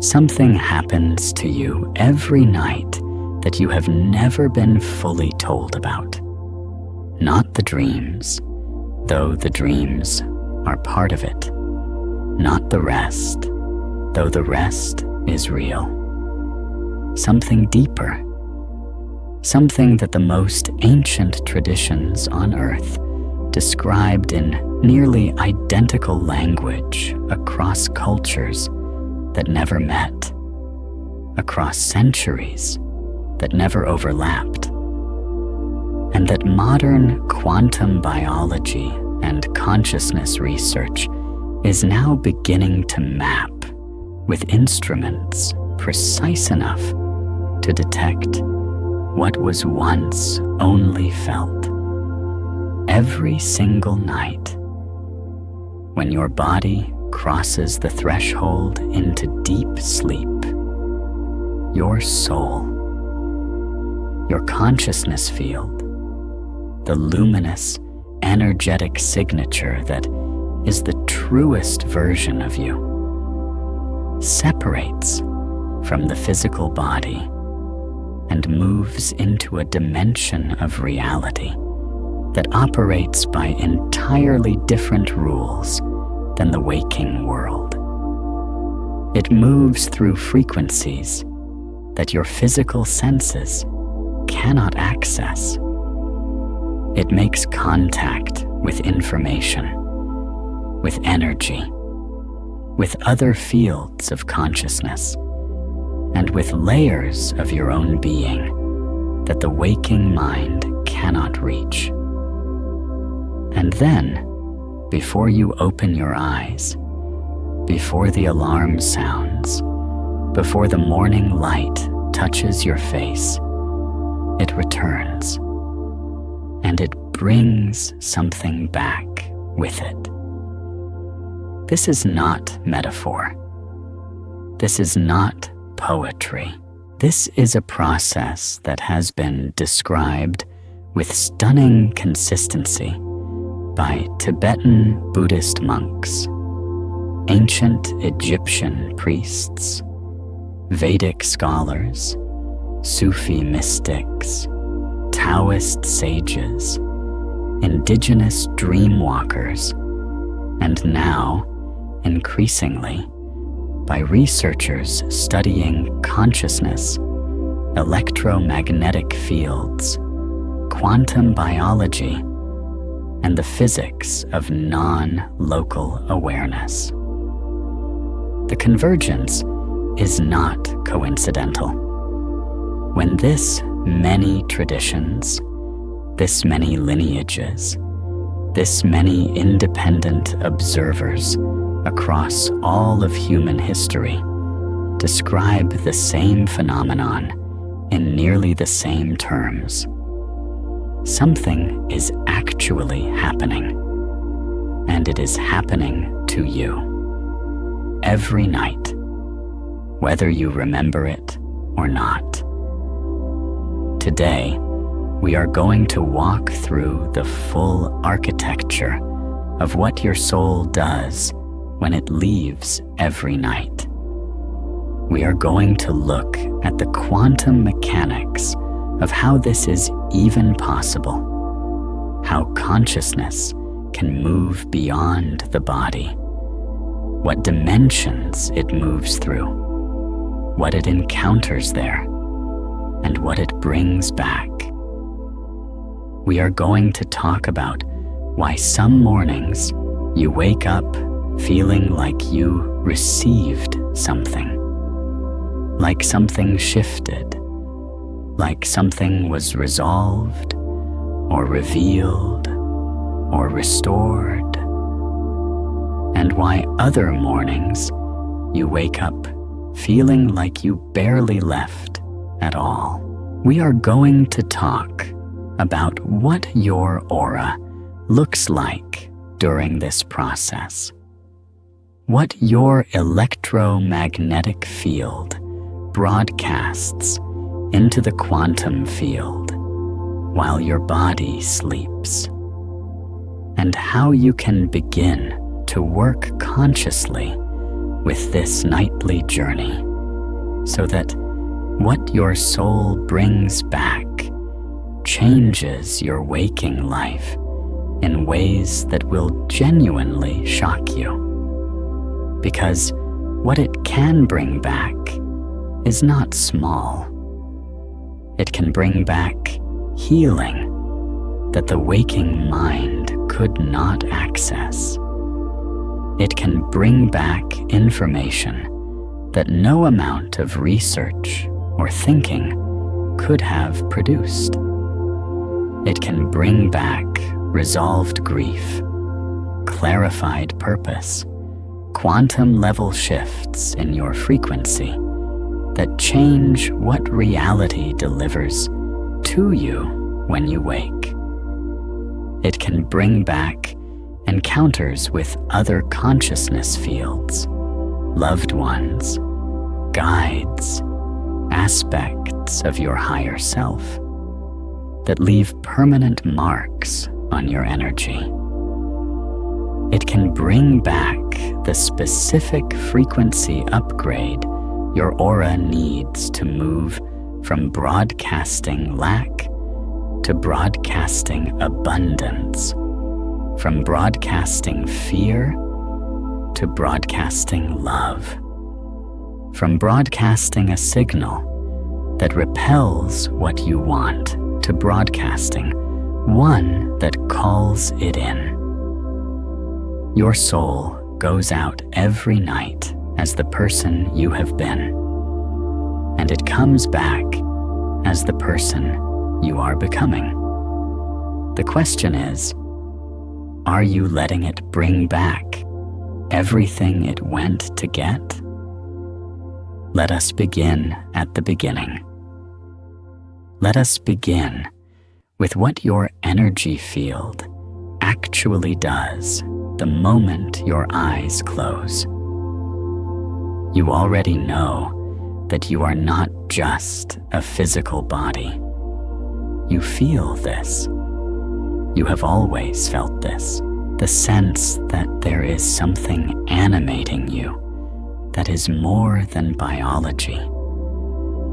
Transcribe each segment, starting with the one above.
Something happens to you every night that you have never been fully told about. Not the dreams, though the dreams are part of it. Not the rest, though the rest is real. Something deeper. Something that the most ancient traditions on Earth described in nearly identical language across cultures that never met, across centuries that never overlapped, and that modern quantum biology and consciousness research is now beginning to map with instruments precise enough to detect what was once only felt. Every single night, when your body crosses the threshold into deep sleep, your soul, your consciousness field, the luminous, energetic signature that is the truest version of you, separates from the physical body and moves into a dimension of reality that operates by entirely different rules than the waking world. It moves through frequencies that your physical senses cannot access. It makes contact with information, with energy, with other fields of consciousness, and with layers of your own being that the waking mind cannot reach. And then, before you open your eyes, before the alarm sounds, before the morning light touches your face, it returns, and it brings something back with it. This is not metaphor. This is not poetry. This is a process that has been described with stunning consistency by Tibetan Buddhist monks, ancient Egyptian priests, Vedic scholars, Sufi mystics, Taoist sages, indigenous dreamwalkers, and now, increasingly, by researchers studying consciousness, electromagnetic fields, quantum biology, and the physics of non-local awareness. The convergence is not coincidental. When this many traditions, this many lineages, this many independent observers across all of human history describe the same phenomenon in nearly the same terms, something is actually happening, and it is happening to you every night, whether you remember it or not. Today, we are going to walk through the full architecture of what your soul does when it leaves every night. We are going to look at the quantum mechanics of how this is even possible, how consciousness can move beyond the body, what dimensions it moves through, what it encounters there, and what it brings back. We are going to talk about why some mornings you wake up feeling like you received something, like something shifted, like something was resolved, or revealed, or restored, and why other mornings you wake up feeling like you barely left at all. We are going to talk about what your aura looks like during this process, what your electromagnetic field broadcasts into the quantum field while your body sleeps, and how you can begin to work consciously with this nightly journey. so that what your soul brings back changes your waking life in ways that will genuinely shock you. Because what it can bring back is not small. It can bring back healing that the waking mind could not access. It can bring back information that no amount of research or thinking could have produced. It can bring back resolved grief, clarified purpose, quantum level shifts in your frequency that change what reality delivers to you when you wake. It can bring back encounters with other consciousness fields, loved ones, guides, aspects of your higher self that leave permanent marks on your energy. It can bring back the specific frequency upgrade your aura needs to move from broadcasting lack to broadcasting abundance, from broadcasting fear to broadcasting love, from broadcasting a signal that repels what you want to broadcasting one that calls it in. Your soul goes out every night as the person you have been, and it comes back as the person you are becoming. The question is, are you letting it bring back everything it went to get? Let us begin at the beginning. Let us begin with what your energy field actually does the moment your eyes close. You already know that you are not just a physical body. You feel this. You have always felt this, the sense that there is something animating you that is more than biology,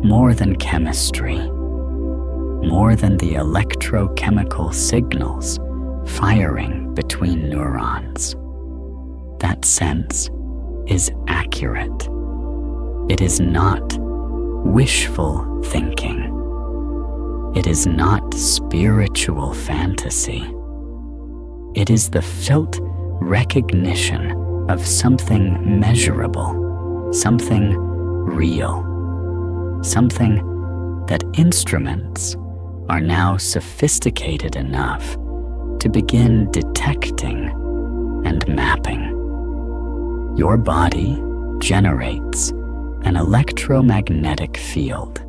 more than chemistry, more than the electrochemical signals firing between neurons. That sense is accurate. It is not wishful thinking. It is not spiritual fantasy. It is the felt recognition of something measurable, something real, something that instruments are now sophisticated enough to begin detecting and mapping. Your body generates an electromagnetic field.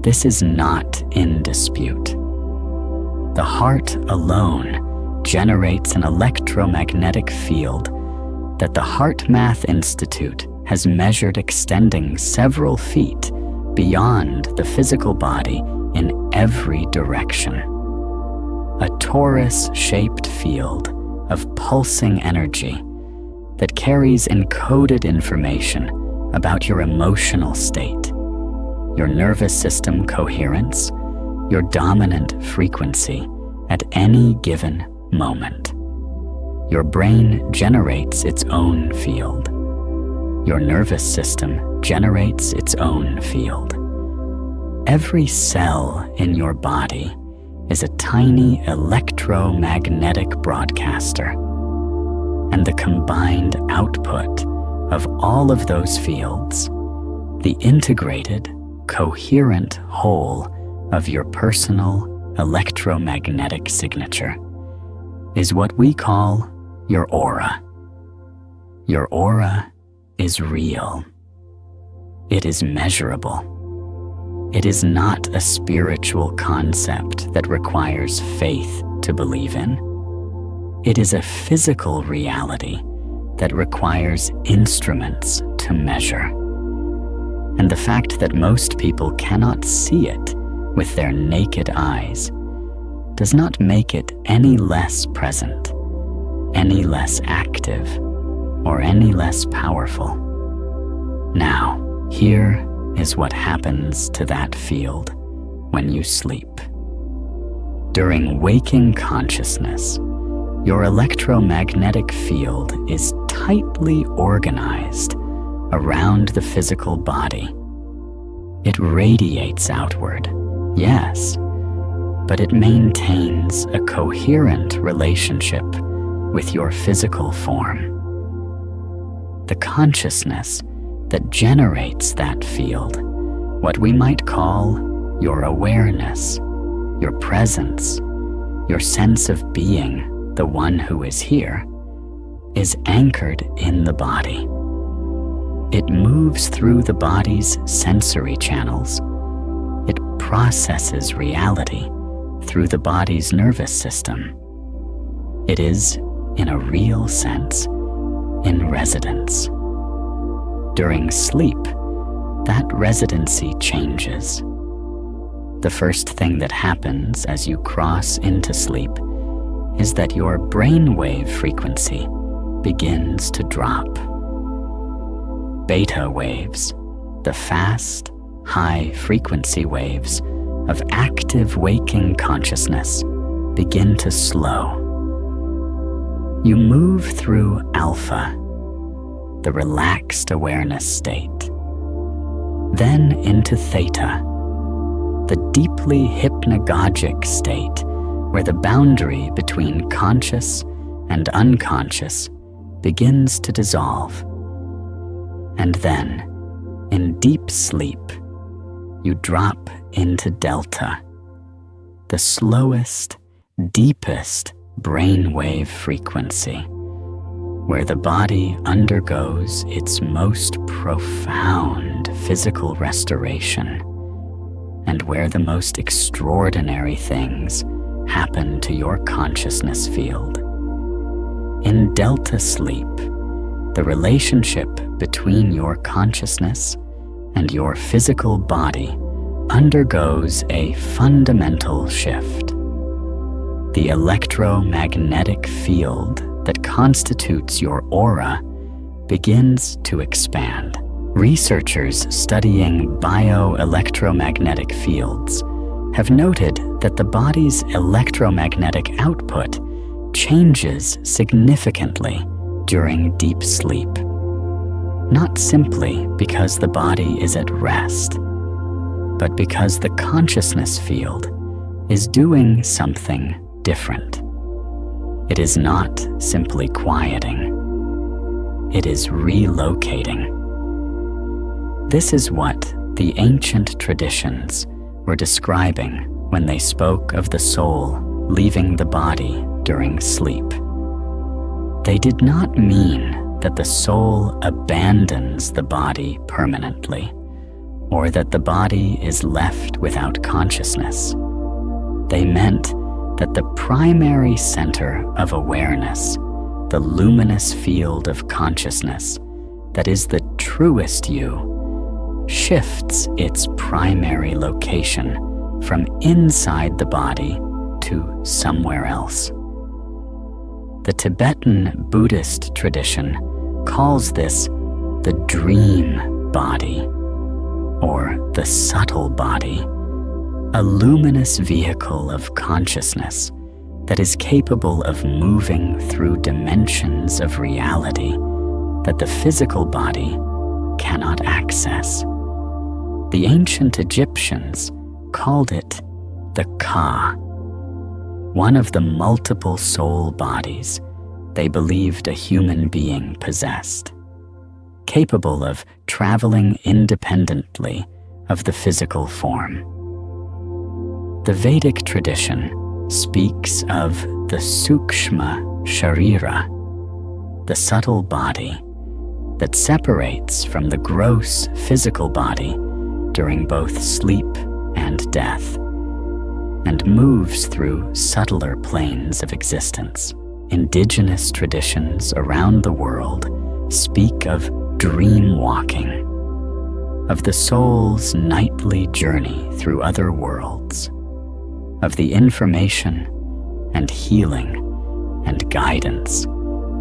This is not in dispute. The heart alone generates an electromagnetic field that the HeartMath Institute has measured extending several feet beyond the physical body in every direction. A torus-shaped field of pulsing energy that carries encoded information about your emotional state, your nervous system coherence, your dominant frequency at any given moment. Your brain generates its own field. Your nervous system generates its own field. Every cell in your body is a tiny electromagnetic broadcaster, and the combined output of all of those fields, the integrated, coherent whole of your personal electromagnetic signature, is what we call your aura. Your aura is real. It is measurable. It is not a spiritual concept that requires faith to believe in. It is a physical reality that requires instruments to measure. And the fact that most people cannot see it with their naked eyes does not make it any less present, any less active, or any less powerful. Now, Here is what happens to that field when you sleep. During waking consciousness, your electromagnetic field is tightly organized around the physical body. It radiates outward, yes, but it maintains a coherent relationship with your physical form. The consciousness that generates that field, what we might call your awareness, your presence, your sense of being the one who is here, is anchored in the body. It moves through the body's sensory channels. It processes reality through the body's nervous system. It is, in a real sense, in residence. During sleep, that residency changes. The first thing that happens as you cross into sleep is that your brainwave frequency begins to drop. Beta waves, the fast, high-frequency waves of active waking consciousness, begin to slow. You move through alpha, the relaxed awareness state, then into theta, the deeply hypnagogic state where the boundary between conscious and unconscious begins to dissolve. And then, in deep sleep, you drop into delta, the slowest, deepest brainwave frequency, where the body undergoes its most profound physical restoration, and where the most extraordinary things happen to your consciousness field. In delta sleep, the relationship between your consciousness and your physical body undergoes a fundamental shift. The electromagnetic field that constitutes your aura begins to expand. Researchers studying bioelectromagnetic fields have noted that the body's electromagnetic output changes significantly during deep sleep. Not simply because the body is at rest, but because the consciousness field is doing something different. It is not simply quieting. It is relocating. This is what the ancient traditions were describing when they spoke of the soul leaving the body during sleep. They did not mean that the soul abandons the body permanently, or that the body is left without consciousness. They meant that the primary center of awareness, the luminous field of consciousness that is the truest you, shifts its primary location from inside the body to somewhere else. The Tibetan Buddhist tradition calls this the dream body, or the subtle body, a luminous vehicle of consciousness that is capable of moving through dimensions of reality that the physical body cannot access. The ancient Egyptians called it the Ka, one of the multiple soul bodies they believed a human being possessed, capable of traveling independently of the physical form. The Vedic tradition speaks of the Sukshma Sharira, the subtle body that separates from the gross physical body during both sleep and death, and moves through subtler planes of existence. Indigenous traditions around the world speak of dream walking, of the soul's nightly journey through other worlds, of the information and healing and guidance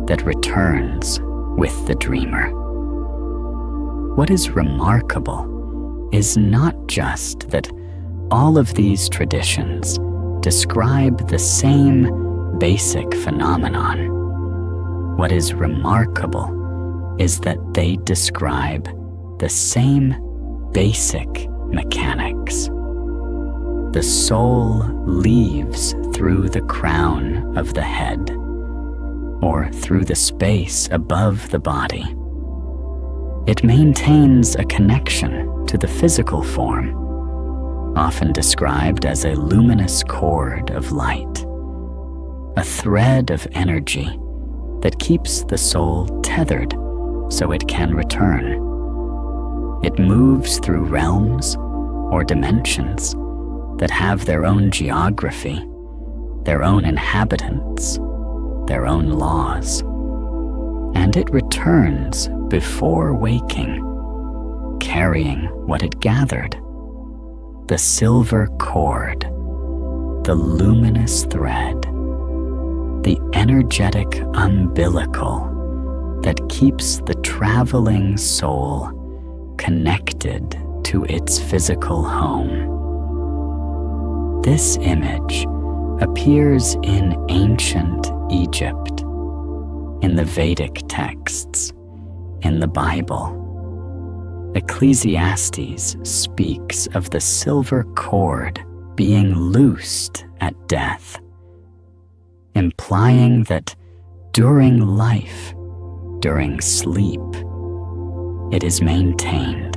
that returns with the dreamer. what is remarkable is not just that all of these traditions describe the same basic phenomenon. What is remarkable is that they describe the same basic mechanics. The soul leaves through the crown of the head, or through the space above the body. It maintains a connection to the physical form, often described as a luminous cord of light, a thread of energy that keeps the soul tethered so it can return. It moves through realms or dimensions that have their own geography, their own inhabitants, their own laws, and it returns before waking, carrying what it gathered: the silver cord, the luminous thread, the energetic umbilical that keeps the traveling soul connected to its physical home. This image appears in ancient Egypt, in the Vedic texts, in the Bible. Ecclesiastes speaks of the silver cord being loosed at death, implying that during life, during sleep, it is maintained.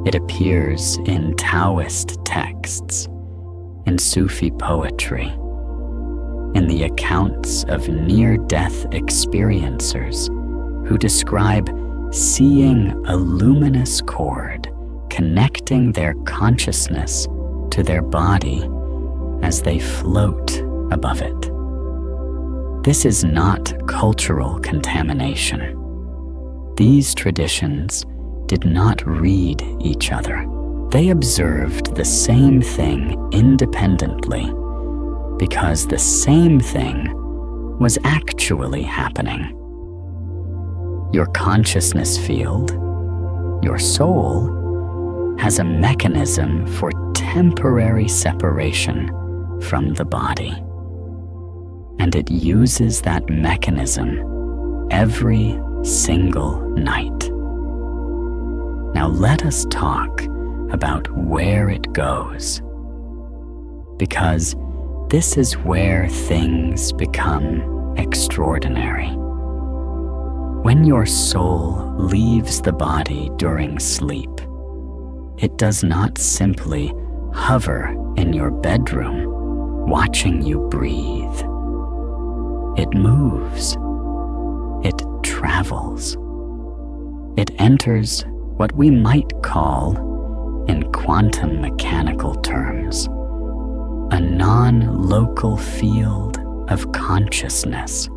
It appears in Taoist texts, in Sufi poetry, in the accounts of near-death experiencers who describe seeing a luminous cord connecting their consciousness to their body as they float above it. This is not cultural contamination. These traditions did not read each other. They observed the same thing independently because the same thing was actually happening. Your consciousness field, your soul, has a mechanism for temporary separation from the body. And it uses that mechanism every single night. Now let us talk about where it goes, because this is where things become extraordinary. When your soul leaves the body during sleep, it does not simply hover in your bedroom watching you breathe. It moves. It travels. It enters what we might call, in quantum mechanical terms, a non-local field of consciousness,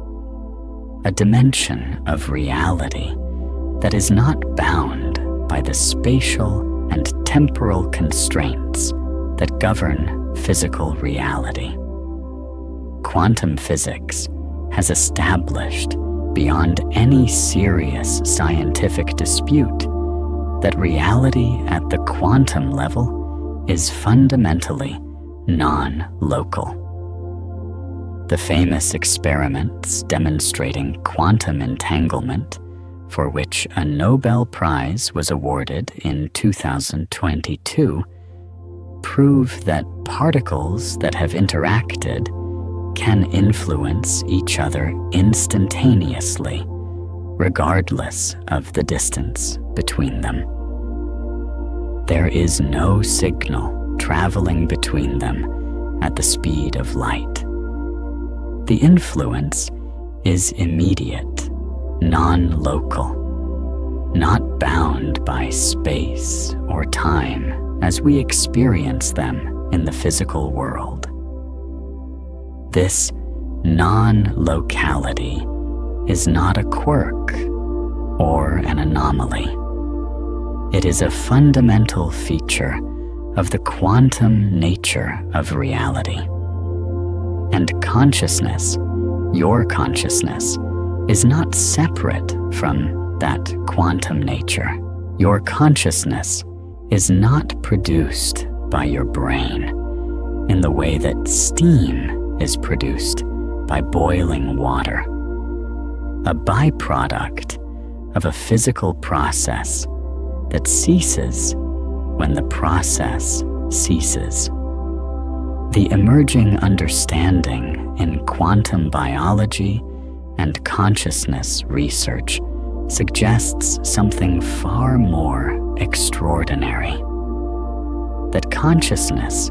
a dimension of reality that is not bound by the spatial and temporal constraints that govern physical reality. Quantum physics has established beyond any serious scientific dispute that reality at the quantum level is fundamentally non-local. The famous experiments demonstrating quantum entanglement, for which a Nobel Prize was awarded in 2022, prove that particles that have interacted can influence each other instantaneously, regardless of the distance between them. There is no signal traveling between them at the speed of light. The influence is immediate, non-local, not bound by space or time as we experience them in the physical world. This non-locality is not a quirk or an anomaly. It is a fundamental feature of the quantum nature of reality. And consciousness, your consciousness, is not separate from that quantum nature. Your consciousness is not produced by your brain in the way that steam is produced by boiling water, a byproduct of a physical process that ceases when the process ceases. The emerging understanding in quantum biology and consciousness research suggests something far more extraordinary: that consciousness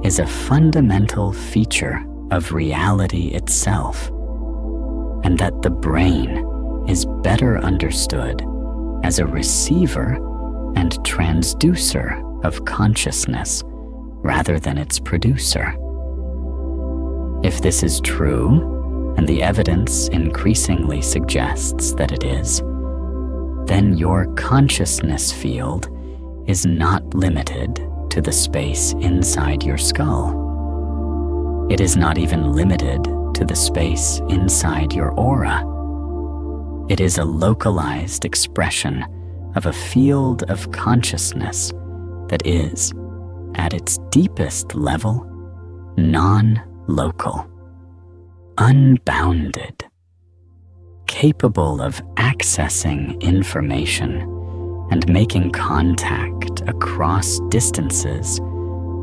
is a fundamental feature of reality itself, and that the brain is better understood as a receiver and transducer of consciousness rather than its producer. If this is true, and the evidence increasingly suggests that it is, then your consciousness field is not limited to the space inside your skull. It is not even limited to the space inside your aura. It is a localized expression of a field of consciousness that is, at its deepest level, non-local, unbounded, capable of accessing information and making contact across distances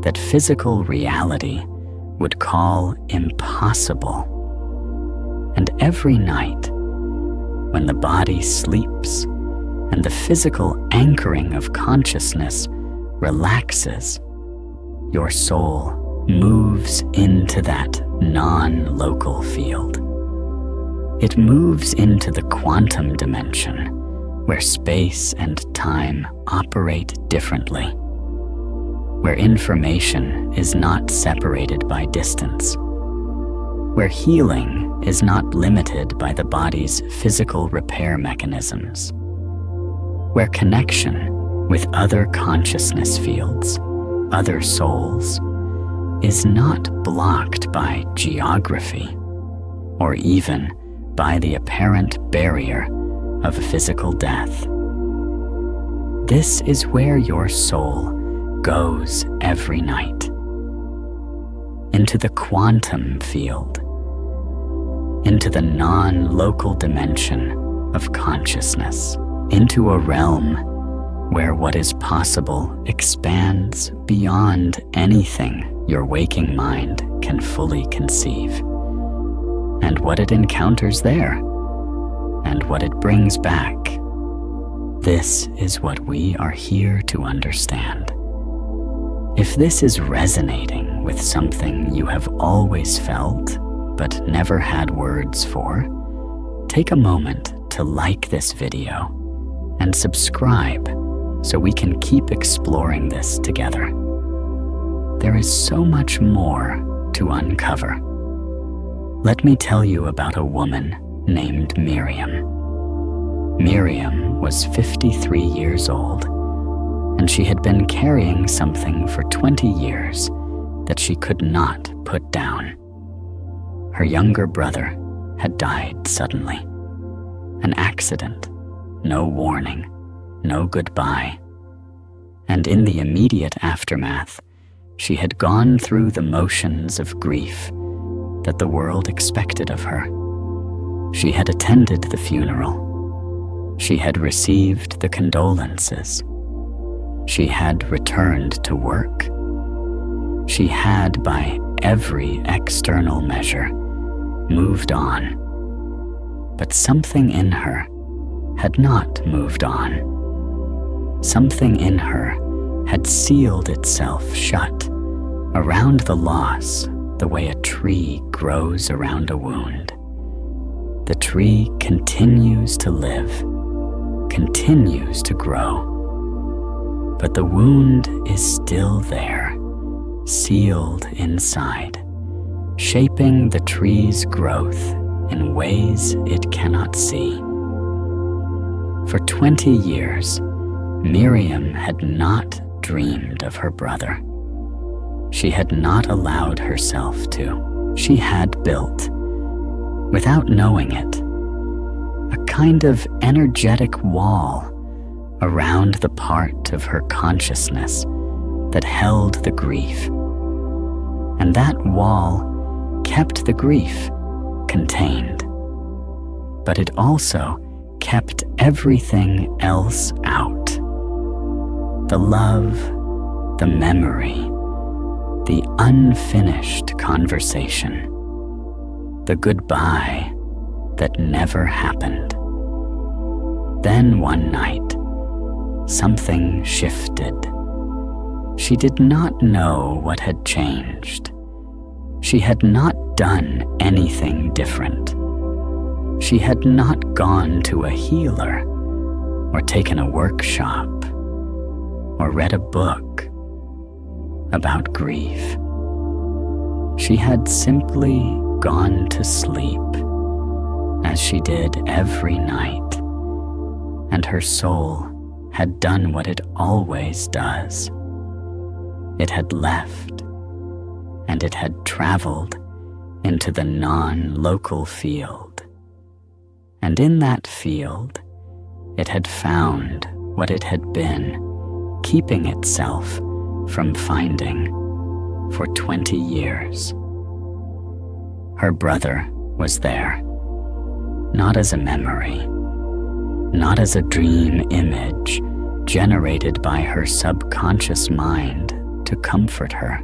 that physical reality would call impossible. And every night, when the body sleeps and the physical anchoring of consciousness relaxes, your soul moves into that non-local field. It moves into the quantum dimension, where space and time operate differently, where information is not separated by distance, where healing is not limited by the body's physical repair mechanisms, where connection with other consciousness fields, other souls, is not blocked by geography or even by the apparent barrier of physical death. This is where your soul goes every night, into the quantum field, into the non-local dimension of consciousness, into a realm where what is possible expands beyond anything your waking mind can fully conceive. And what it encounters there, and what it brings back, this is what we are here to understand. If this is resonating with something you have always felt but never had words for, take a moment to like this video and subscribe so we can keep exploring this together. There is so much more to uncover. Let me tell you about a woman named Miriam. Miriam was 53 years old, and she had been carrying something for 20 years that she could not put down. Her younger brother had died suddenly. An accident, no warning, no goodbye. And in the immediate aftermath, she had gone through the motions of grief that the world expected of her. She had attended the funeral. She had received the condolences. She had returned to work. She had, by every external measure, moved on. But something in her had not moved on. Something in her had sealed itself shut around the loss the way a tree grows around a wound. The tree continues to live, continues to grow, but the wound is still there, sealed inside, shaping the tree's growth in ways it cannot see. For 20 years, Miriam had not dreamed of her brother. She had not allowed herself to. She had built, without knowing it, a kind of energetic wall around the part of her consciousness that held the grief. And that wall kept the grief contained, but it also kept everything else out. The love, the memory, the unfinished conversation, the goodbye that never happened. Then one night, something shifted. She did not know what had changed. She had not done anything different. She had not gone to a healer, or taken a workshop, or read a book about grief. She had simply gone to sleep, as she did every night, and her soul had done what it always does. It had left, and it had traveled into the non-local field. And in that field, it had found what it had been keeping itself from finding for 20 years. Her brother was there, not as a memory, not as a dream image generated by her subconscious mind to comfort her,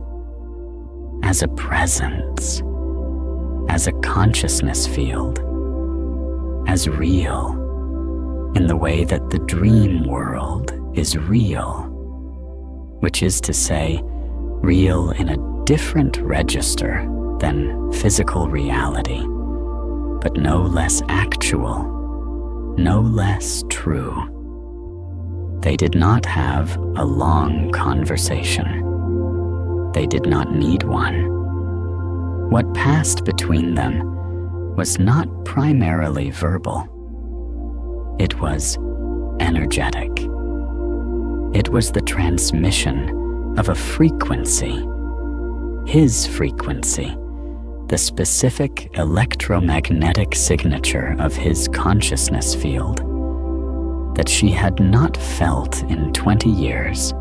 as a presence, as a consciousness field, as real in the way that the dream world is real, which is to say, real in a different register than physical reality, but no less actual, no less true. They did not have a long conversation. They did not need one. What passed between them was not primarily verbal. It was energetic. It was the transmission of a frequency, his frequency, the specific electromagnetic signature of his consciousness field that she had not felt in 20 years,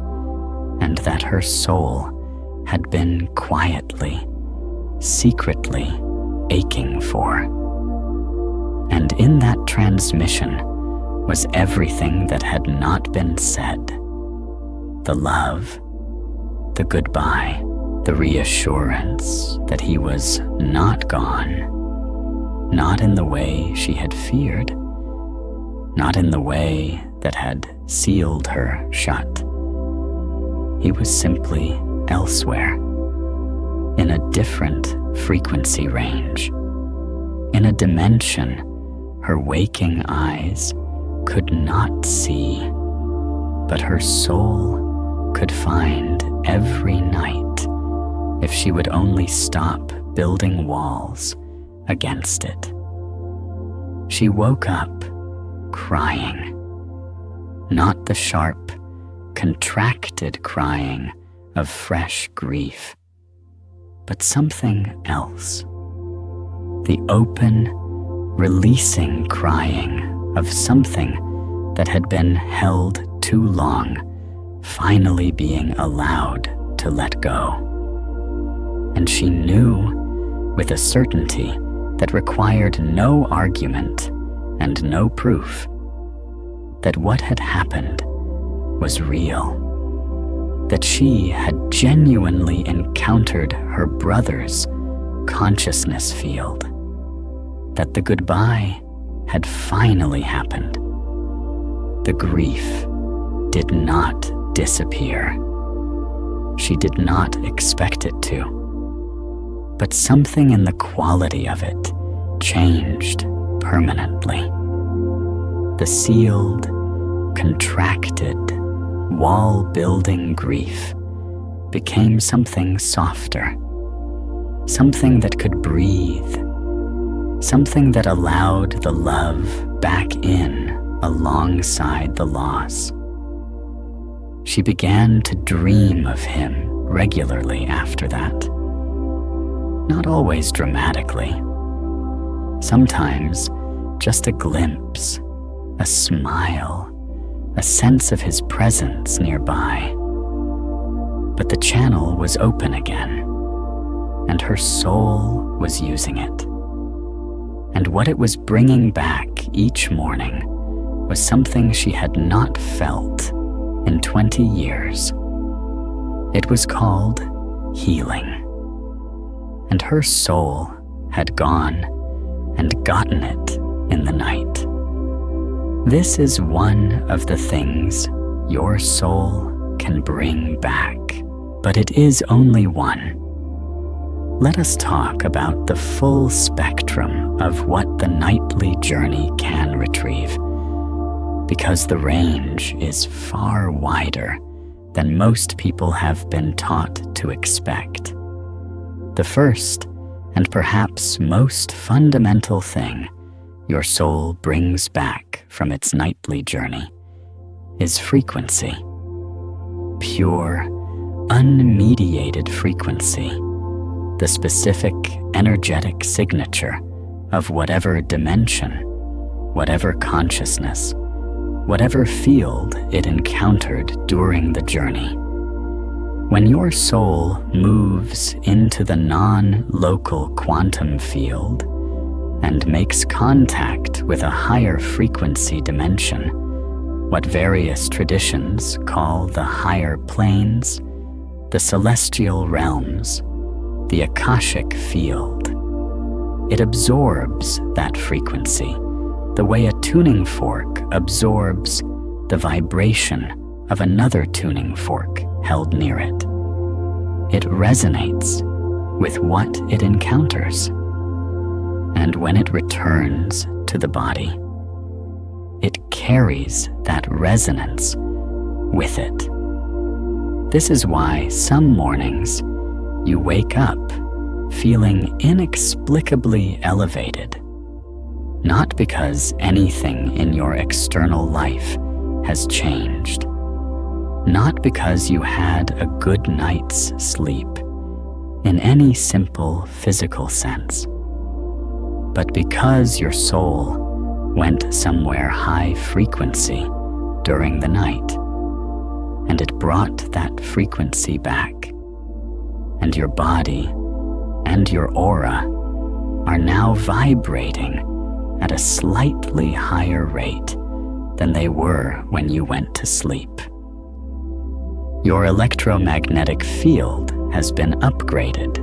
and that her soul had been quietly, secretly aching for. And in that transmission was everything that had not been said: the love, the goodbye, the reassurance that he was not gone, not in the way she had feared, not in the way that had sealed her shut. He was simply elsewhere, in a different frequency range, in a dimension her waking eyes could not see, but her soul could find every night if she would only stop building walls against it. She woke up crying, not the sharp, contracted crying of fresh grief, but something else. The open, releasing crying of something that had been held too long, finally being allowed to let go. And she knew with a certainty that required no argument and no proof that what had happened was real, that she had genuinely encountered her brother's consciousness field, that the goodbye had finally happened. The grief did not disappear. She did not expect it to. But something in the quality of it changed permanently. The sealed, contracted, wall-building grief became something softer, something that could breathe, something that allowed the love back in alongside the loss. She began to dream of him regularly after that. Not always dramatically. Sometimes just a glimpse, a smile, a a sense of his presence nearby. But the channel was open again, and her soul was using it. And what it was bringing back each morning was something she had not felt in 20 years. It was called healing. And her soul had gone and gotten it in the night. This is one of the things your soul can bring back, but it is only one. Let us talk about the full spectrum of what the nightly journey can retrieve, because the range is far wider than most people have been taught to expect. The first and perhaps most fundamental thing your soul brings back from its nightly journey is frequency. Pure, unmediated frequency, the specific energetic signature of whatever dimension, whatever consciousness, whatever field it encountered during the journey. When your soul moves into the non-local quantum field and makes contact with a higher frequency dimension, what various traditions call the higher planes, the celestial realms, the Akashic field, it absorbs that frequency the way a tuning fork absorbs the vibration of another tuning fork held near it. It resonates with what it encounters. And when it returns to the body, it carries that resonance with it. This is why some mornings you wake up feeling inexplicably elevated, not because anything in your external life has changed, not because you had a good night's sleep in any simple physical sense, but because your soul went somewhere high frequency during the night, and it brought that frequency back, and your body and your aura are now vibrating at a slightly higher rate than they were when you went to sleep. Your electromagnetic field has been upgraded.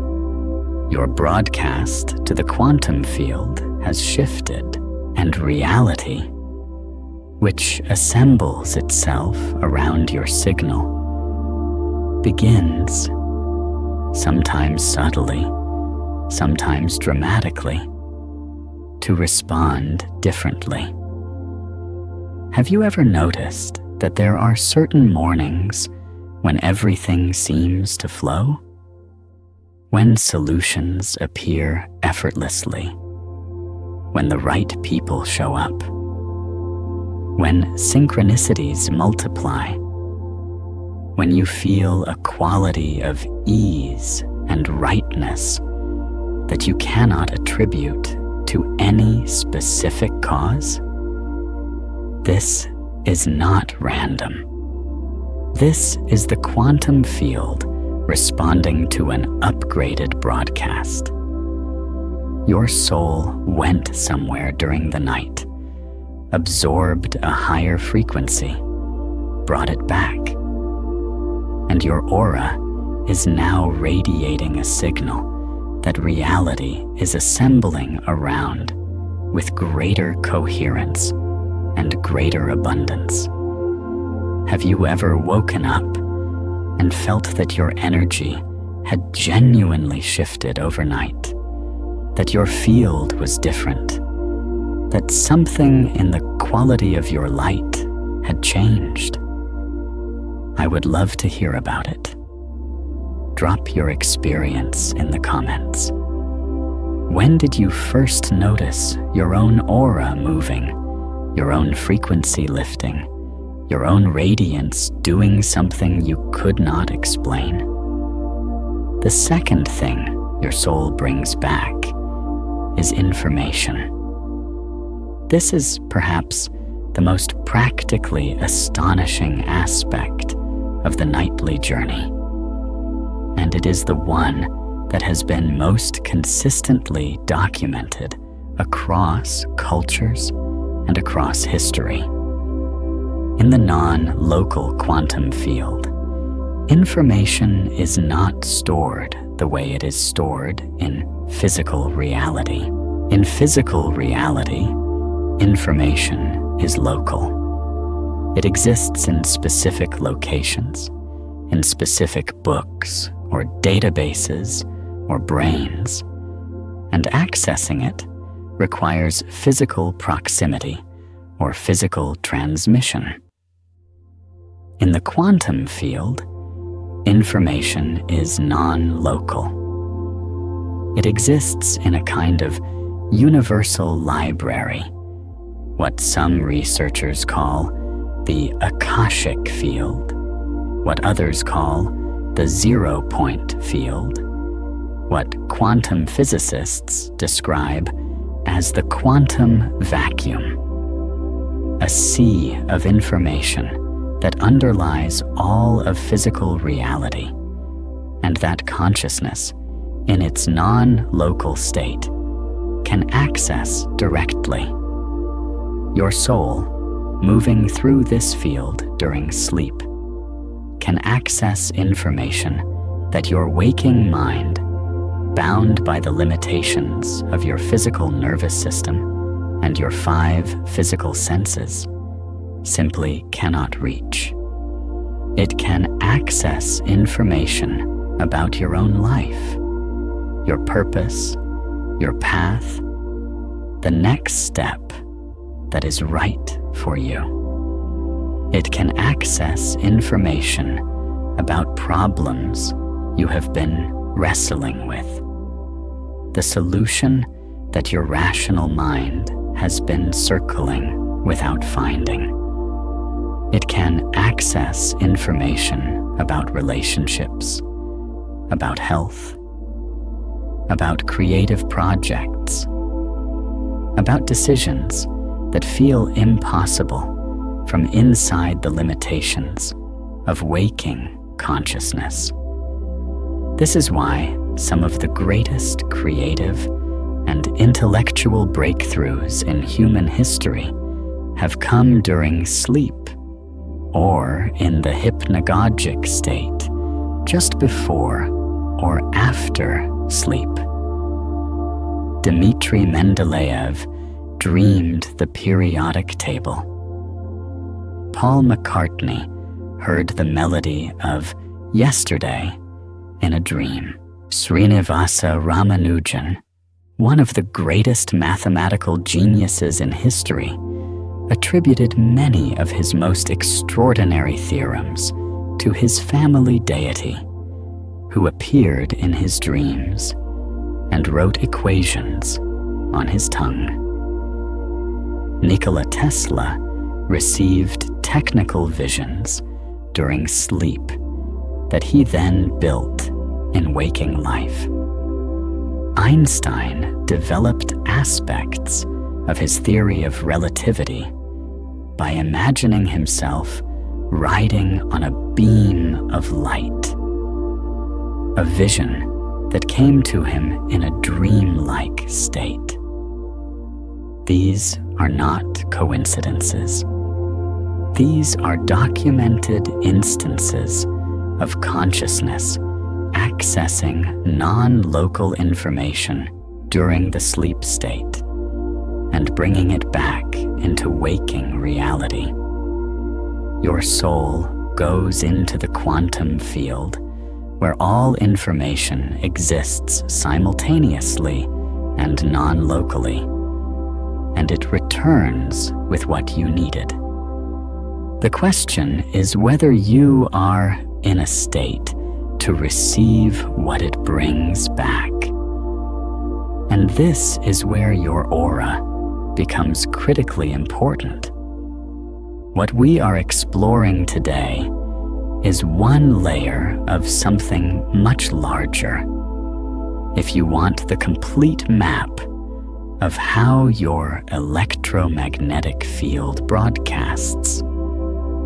Your broadcast to the quantum field has shifted, and reality, which assembles itself around your signal, begins, sometimes subtly, sometimes dramatically, to respond differently. Have you ever noticed that there are certain mornings when everything seems to flow? When solutions appear effortlessly, when the right people show up, when synchronicities multiply, when you feel a quality of ease and rightness that you cannot attribute to any specific cause? This is not random. This is the quantum field responding to an upgraded broadcast. Your soul went somewhere during the night, absorbed a higher frequency, brought it back, and your aura is now radiating a signal that reality is assembling around with greater coherence and greater abundance. Have you ever woken up and felt that your energy had genuinely shifted overnight, that your field was different, that something in the quality of your light had changed? I would love to hear about it. Drop your experience in the comments. When did you first notice your own aura moving, your own frequency lifting, your own radiance doing something you could not explain? The second thing your soul brings back is information. This is perhaps the most practically astonishing aspect of the nightly journey. And it is the one that has been most consistently documented across cultures and across history. In the non-local quantum field, information is not stored the way it is stored in physical reality. In physical reality, information is local. It exists in specific locations, in specific books or databases or brains, and accessing it requires physical proximity or physical transmission. In the quantum field, information is non-local. It exists in a kind of universal library, what some researchers call the Akashic field, what others call the zero-point field, what quantum physicists describe as the quantum vacuum, a sea of information that underlies all of physical reality, and that consciousness, in its non-local state, can access directly. Your soul, moving through this field during sleep, can access information that your waking mind, bound by the limitations of your physical nervous system and your 5 physical senses, simply cannot reach. It can access information about your own life, your purpose, your path, the next step that is right for you. It can access information about problems you have been wrestling with, the solution that your rational mind has been circling without finding. It can access information about relationships, about health, about creative projects, about decisions that feel impossible from inside the limitations of waking consciousness. This is why some of the greatest creative and intellectual breakthroughs in human history have come during sleep or in the hypnagogic state just before or after sleep. Dmitri Mendeleev dreamed the periodic table. Paul McCartney heard the melody of Yesterday in a dream. Srinivasa Ramanujan, one of the greatest mathematical geniuses in history, attributed many of his most extraordinary theorems to his family deity, who appeared in his dreams and wrote equations on his tongue. Nikola Tesla received technical visions during sleep that he then built in waking life. Einstein developed aspects of his theory of relativity by imagining himself riding on a beam of light, a vision that came to him in a dream-like state. These are not coincidences. These are documented instances of consciousness accessing non-local information during the sleep state and bringing it back into waking reality. Your soul goes into the quantum field where all information exists simultaneously and non-locally, and it returns with what you needed. The question is whether you are in a state to receive what it brings back. And this is where your aura becomes critically important. What we are exploring today is one layer of something much larger. If you want the complete map of how your electromagnetic field broadcasts,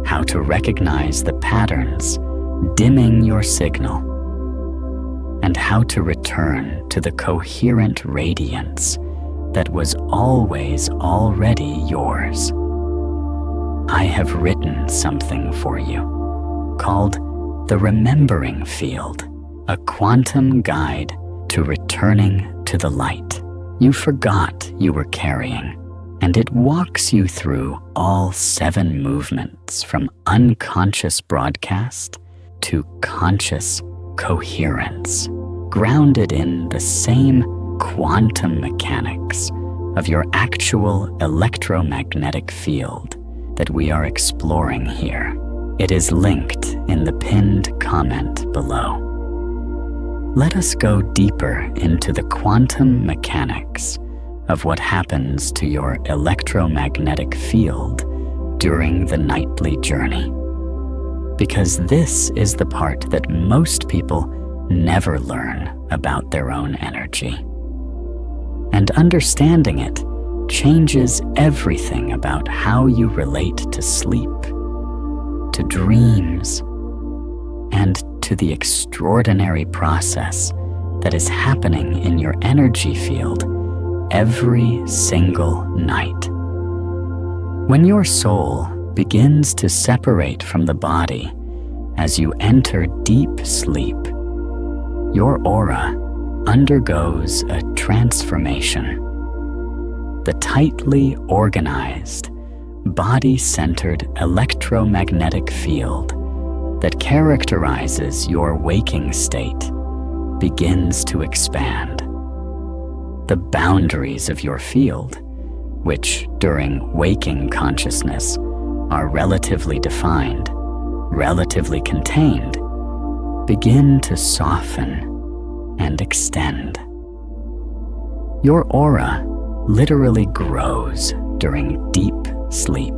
how to recognize the patterns dimming your signal, and how to return to the coherent radiance that was always already yours. I have written something for you called the Remembering Field, a quantum guide to returning to the light you forgot you were carrying, and it walks you through all 7 movements from unconscious broadcast to conscious coherence, grounded in the same quantum mechanics of your actual electromagnetic field that we are exploring here. It is linked in the pinned comment below. Let us go deeper into the quantum mechanics of what happens to your electromagnetic field during the nightly journey, because this is the part that most people never learn about their own energy. And understanding it changes everything about how you relate to sleep, to dreams, and to the extraordinary process that is happening in your energy field every single night. When your soul begins to separate from the body as you enter deep sleep, your aura undergoes a transformation. The tightly organized, body-centered electromagnetic field that characterizes your waking state begins to expand. The boundaries of your field, which during waking consciousness are relatively defined, relatively contained, begin to soften and extend. Your aura literally grows during deep sleep.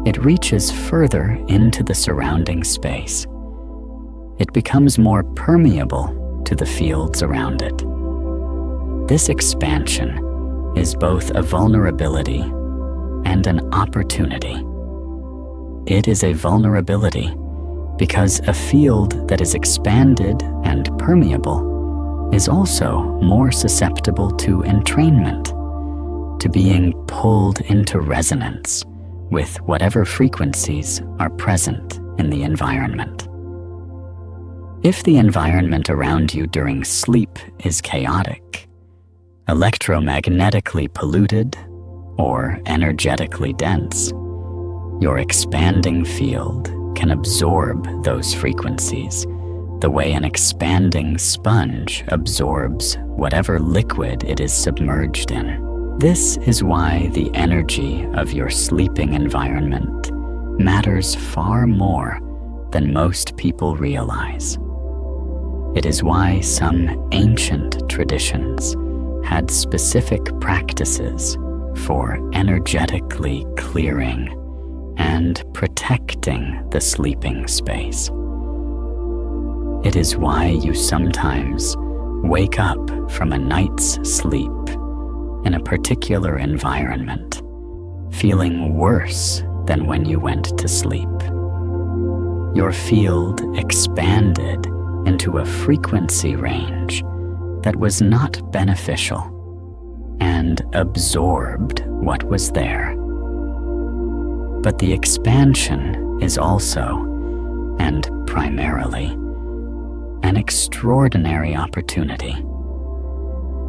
It reaches further into the surrounding space. It becomes more permeable to the fields around it. This expansion is both a vulnerability and an opportunity. It is a vulnerability because a field that is expanded and permeable is also more susceptible to entrainment, to being pulled into resonance with whatever frequencies are present in the environment. If the environment around you during sleep is chaotic, electromagnetically polluted, or energetically dense, your expanding field can absorb those frequencies the way an expanding sponge absorbs whatever liquid it is submerged in. This is why the energy of your sleeping environment matters far more than most people realize. It is why some ancient traditions had specific practices for energetically clearing and protecting the sleeping space. It is why you sometimes wake up from a night's sleep in a particular environment, feeling worse than when you went to sleep. Your field expanded into a frequency range that was not beneficial and absorbed what was there. But the expansion is also, and primarily, an extraordinary opportunity.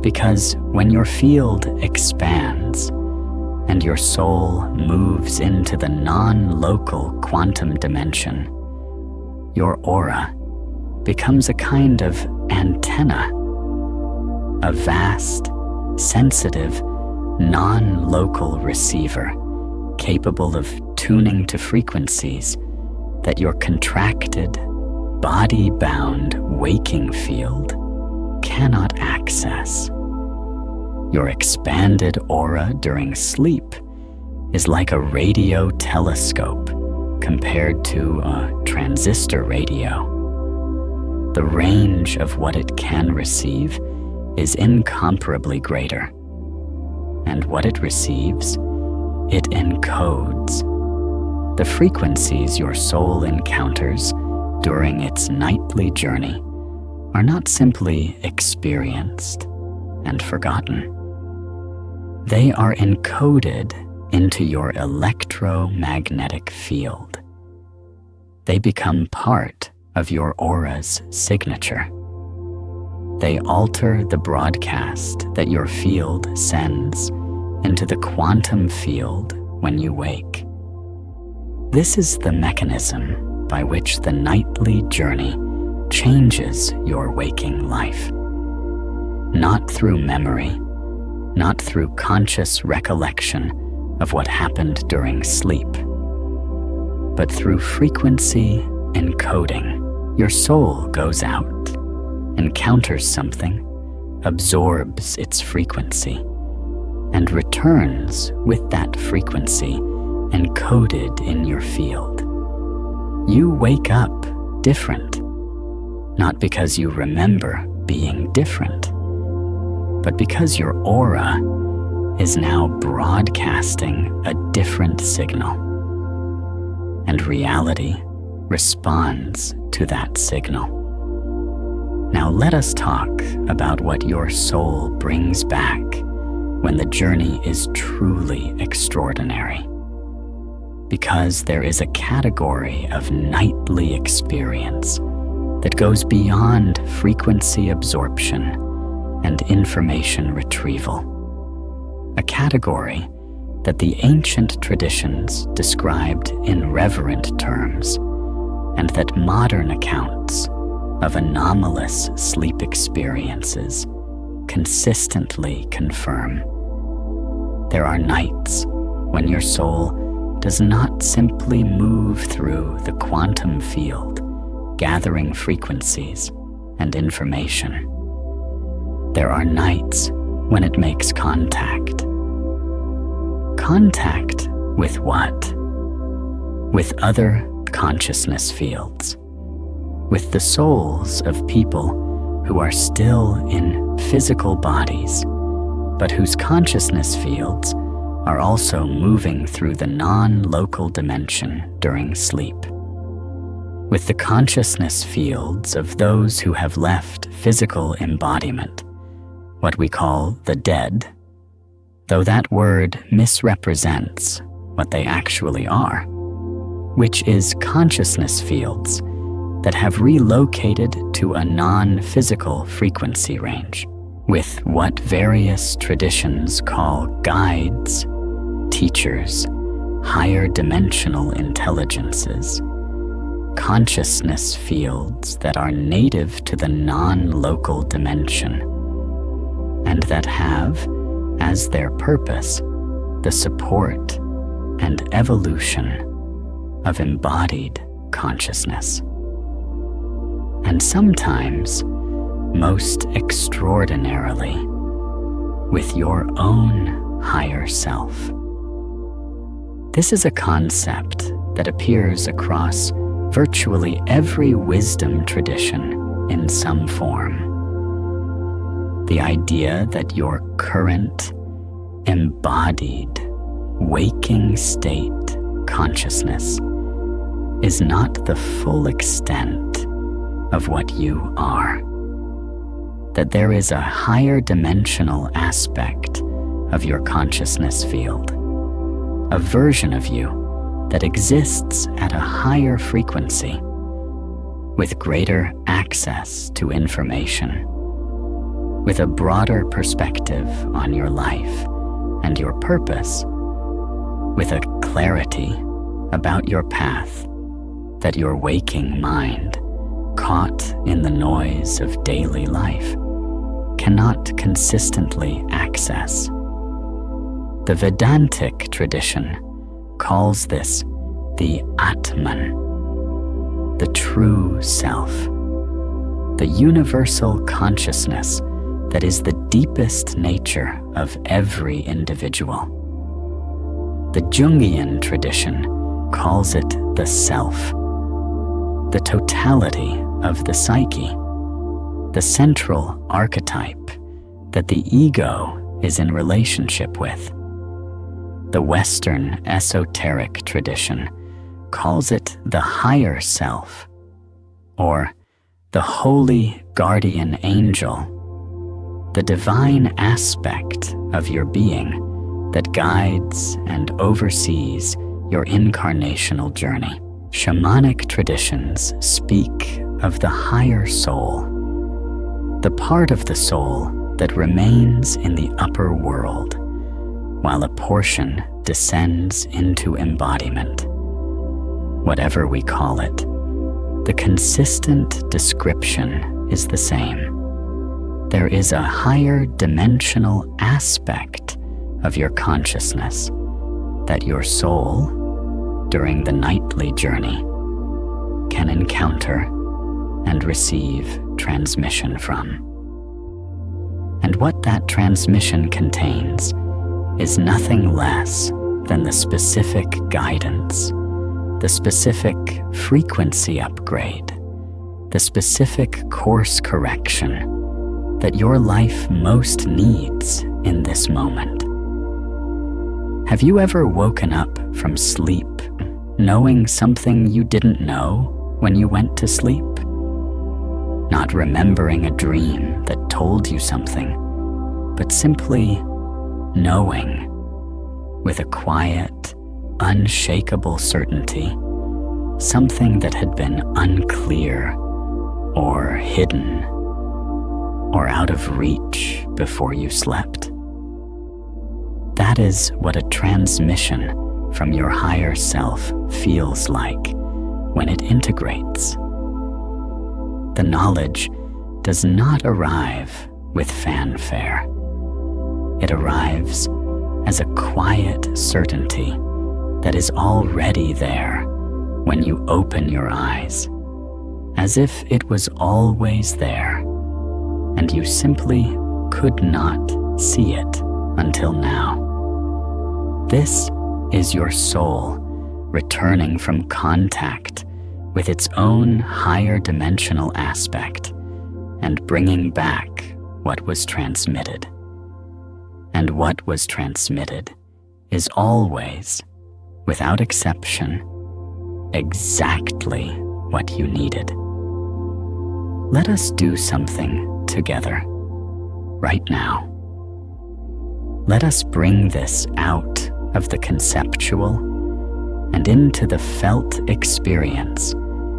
Because when your field expands and your soul moves into the non-local quantum dimension, your aura becomes a kind of antenna, a vast, sensitive, non-local receiver capable of tuning to frequencies that your contracted, body-bound waking field cannot access. Your expanded aura during sleep is like a radio telescope compared to a transistor radio. The range of what it can receive is incomparably greater and what it receives, it encodes. The frequencies your soul encounters during its nightly journey are not simply experienced and forgotten. They are encoded into your electromagnetic field. They become part of your aura's signature. They alter the broadcast that your field sends into the quantum field when you wake. This is the mechanism by which the nightly journey changes your waking life. Not through memory, not through conscious recollection of what happened during sleep, but through frequency encoding. Your soul goes out, encounters something, absorbs its frequency, and returns with that frequency encoded in your field. You wake up different, not because you remember being different, but because your aura is now broadcasting a different signal, and reality responds to that signal. Now let us talk about what your soul brings back when the journey is truly extraordinary. Because there is a category of nightly experience that goes beyond frequency absorption and information retrieval. A category that the ancient traditions described in reverent terms, and that modern accounts of anomalous sleep experiences consistently confirm. There are nights when your soul does not simply move through the quantum field, gathering frequencies and information. There are nights when it makes contact. Contact with what? With other consciousness fields, with the souls of people who are still in physical bodies, but whose consciousness fields are also moving through the non-local dimension during sleep. With the consciousness fields of those who have left physical embodiment, what we call the dead, though that word misrepresents what they actually are, which is consciousness fields that have relocated to a non-physical frequency range, with what various traditions call guides, teachers, higher dimensional intelligences, consciousness fields that are native to the non-local dimension, and that have, as their purpose, the support and evolution of embodied consciousness. And sometimes, most extraordinarily, with your own higher self. This is a concept that appears across virtually every wisdom tradition in some form. The idea that your current, embodied, waking state consciousness is not the full extent of what you are. That there is a higher dimensional aspect of your consciousness field, a version of you that exists at a higher frequency, with greater access to information, with a broader perspective on your life and your purpose, with a clarity about your path that your waking mind, caught in the noise of daily life, cannot consistently access. The Vedantic tradition calls this the Atman, the true self, the universal consciousness that is the deepest nature of every individual. The Jungian tradition calls it the self, the totality of the psyche, the central archetype that the ego is in relationship with. The Western esoteric tradition calls it the higher self, or the holy guardian angel, the divine aspect of your being that guides and oversees your incarnational journey. Shamanic traditions speak of the higher soul, the part of the soul that remains in the upper world, while a portion descends into embodiment. Whatever we call it, the consistent description is the same. There is a higher dimensional aspect of your consciousness that your soul, during the nightly journey, can encounter and receive transmission from. And what that transmission contains is nothing less than the specific guidance, the specific frequency upgrade, the specific course correction that your life most needs in this moment. Have you ever woken up from sleep knowing something you didn't know when you went to sleep? Not remembering a dream that told you something, but simply knowing with a quiet, unshakable certainty something that had been unclear or hidden or out of reach before you slept. That is what a transmission from your higher self feels like when it integrates. The knowledge does not arrive with fanfare. It arrives as a quiet certainty that is already there when you open your eyes, as if it was always there, and you simply could not see it until now. This is your soul returning from contact with its own higher dimensional aspect and bringing back what was transmitted. And what was transmitted is always, without exception, exactly what you needed. Let us do something together, right now. Let us bring this out of the conceptual and into the felt experience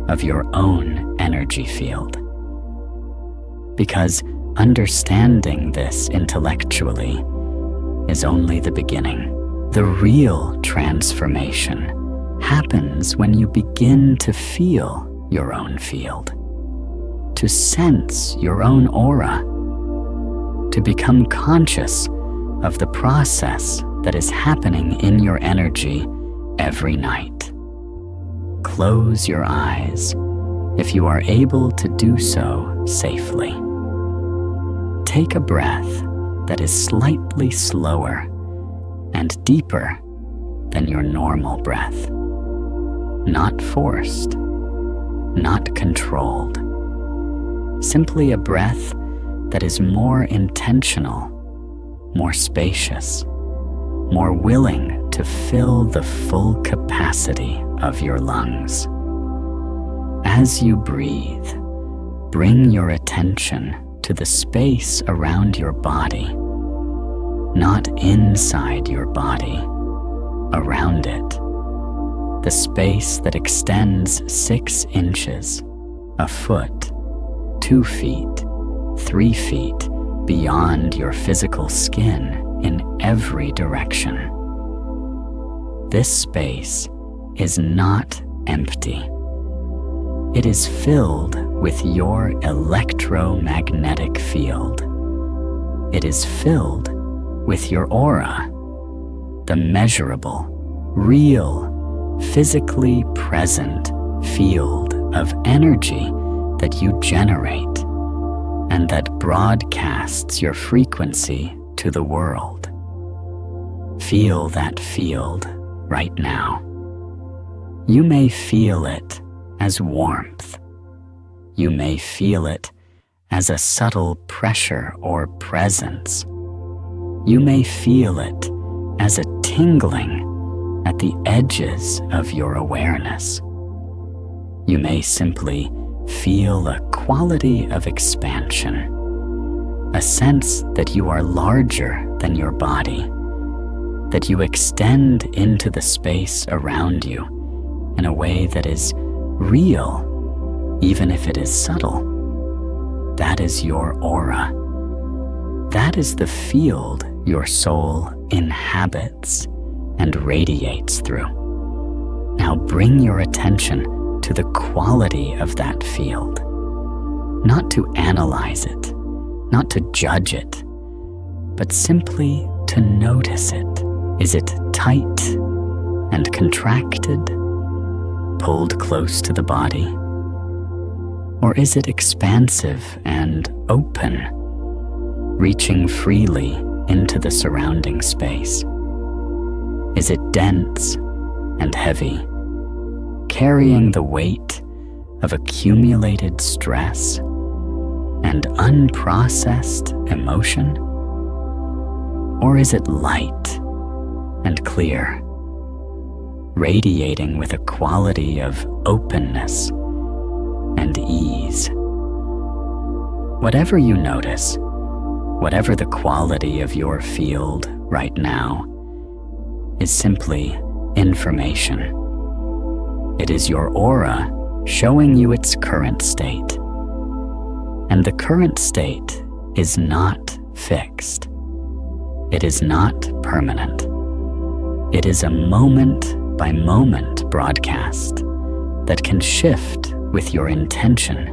of your own energy field. Because understanding this intellectually is only the beginning. The real transformation happens when you begin to feel your own field, to sense your own aura, to become conscious of the process that is happening in your energy every night. Close your eyes if you are able to do so safely. Take a breath that is slightly slower and deeper than your normal breath. Not forced, not controlled. Simply a breath that is more intentional, more spacious, more willing to fill the full capacity of your lungs. As you breathe, bring your attention to the space around your body, not inside your body, around it. The space that extends 6 inches, a foot, 2 feet, 3 feet beyond your physical skin in every direction. This space is not empty. It is filled with your electromagnetic field. It is filled with your aura, the measurable, real, physically present field of energy that you generate and that broadcasts your frequency to the world. Feel that field right now. You may feel it as warmth. You may feel it as a subtle pressure or presence. You may feel it as a tingling at the edges of your awareness. You may simply feel a quality of expansion, a sense that you are larger than your body, that you extend into the space around you in a way that is real, even if it is subtle. That is your aura. That is the field your soul inhabits and radiates through. Now bring your attention to the quality of that field, not to analyze it, not to judge it, but simply to notice it. Is it tight and contracted, pulled close to the body? Or is it expansive and open, reaching freely into the surrounding space? Is it dense and heavy, carrying the weight of accumulated stress and unprocessed emotion? Or is it light and clear, radiating with a quality of openness and ease? Whatever you notice, whatever the quality of your field right now, is simply information. It is your aura showing you its current state. And the current state is not fixed. It is not permanent. It is a moment-by-moment broadcast that can shift with your intention,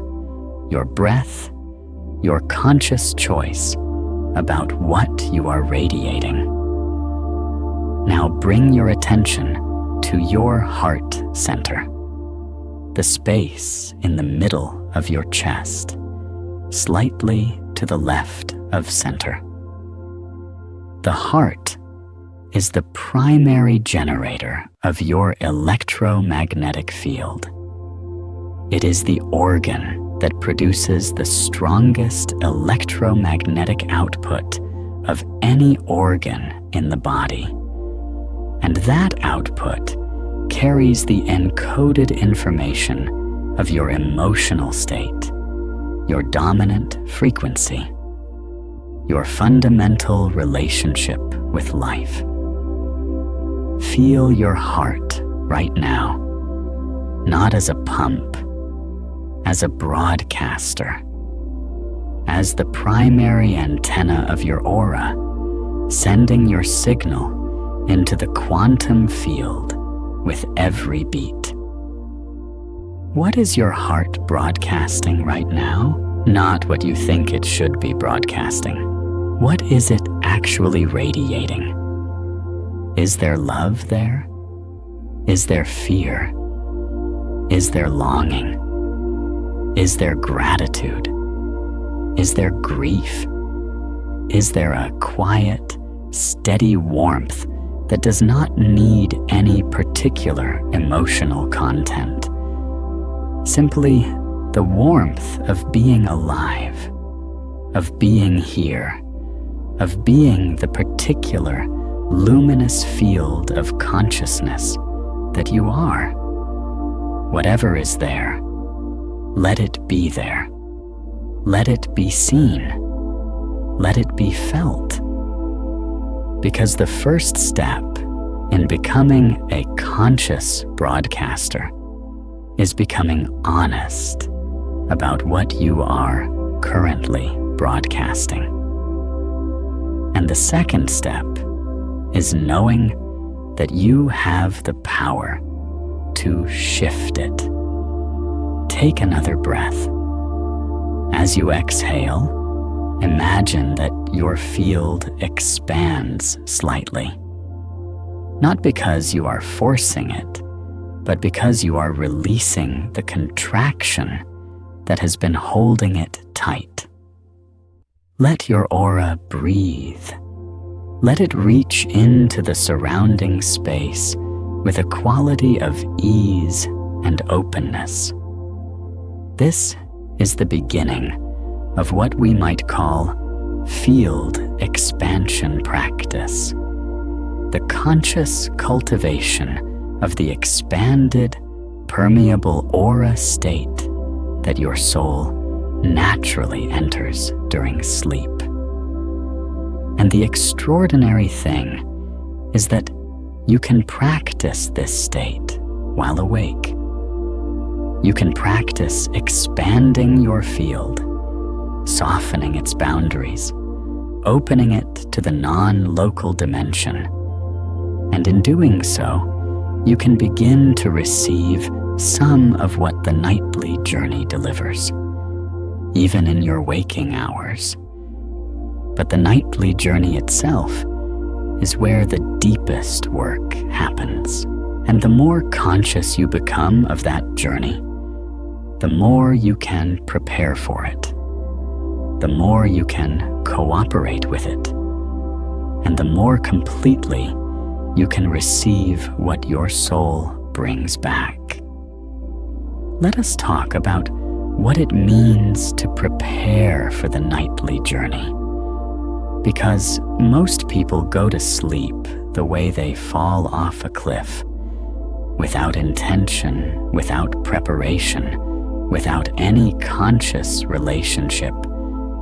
your breath, your conscious choice about what you are radiating. Now bring your attention to your heart center, the space in the middle of your chest, slightly to the left of center. The heart is the primary generator of your electromagnetic field. It is the organ that produces the strongest electromagnetic output of any organ in the body. And that output carries the encoded information of your emotional state, your dominant frequency, your fundamental relationship with life. Feel your heart right now, not as a pump, as a broadcaster, as the primary antenna of your aura, sending your signal into the quantum field with every beat. What is your heart broadcasting right now? Not what you think it should be broadcasting. What is it actually radiating? Is there love there? Is there fear? Is there longing? Is there gratitude? Is there grief? Is there a quiet, steady warmth that does not need any particular emotional content? Simply the warmth of being alive, of being here, of being the particular luminous field of consciousness that you are. Whatever is there, let it be there. Let it be seen. Let it be felt. Because the first step in becoming a conscious broadcaster is becoming honest about what you are currently broadcasting. And the second step is knowing that you have the power to shift it. Take another breath. As you exhale, imagine that your field expands slightly. Not because you are forcing it, but because you are releasing the contraction that has been holding it tight. Let your aura breathe. Let it reach into the surrounding space with a quality of ease and openness. This is the beginning of what we might call field expansion practice, the conscious cultivation of the expanded, permeable aura state that your soul naturally enters during sleep. And the extraordinary thing is that you can practice this state while awake. You can practice expanding your field, softening its boundaries, opening it to the non-local dimension. And in doing so, you can begin to receive some of what the nightly journey delivers, even in your waking hours. But the nightly journey itself is where the deepest work happens. And the more conscious you become of that journey, the more you can prepare for it, the more you can cooperate with it, and the more completely you can receive what your soul brings back. Let us talk about what it means to prepare for the nightly journey. Because most people go to sleep the way they fall off a cliff, without intention, without preparation, without any conscious relationship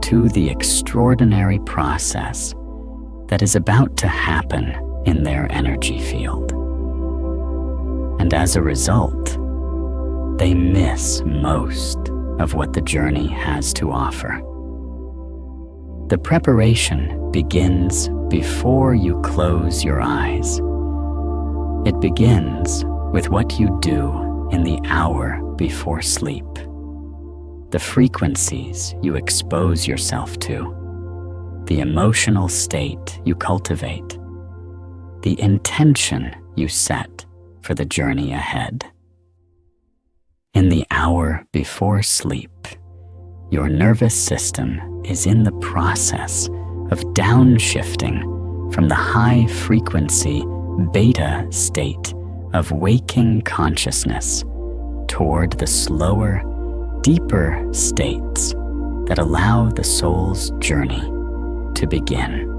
to the extraordinary process that is about to happen in their energy field. And as a result, they miss most of what the journey has to offer. The preparation begins before you close your eyes. It begins with what you do in the hour before sleep, the frequencies you expose yourself to, the emotional state you cultivate, the intention you set for the journey ahead. In the hour before sleep, your nervous system is in the process of downshifting from the high-frequency beta state of waking consciousness toward the slower, deeper states that allow the soul's journey to begin.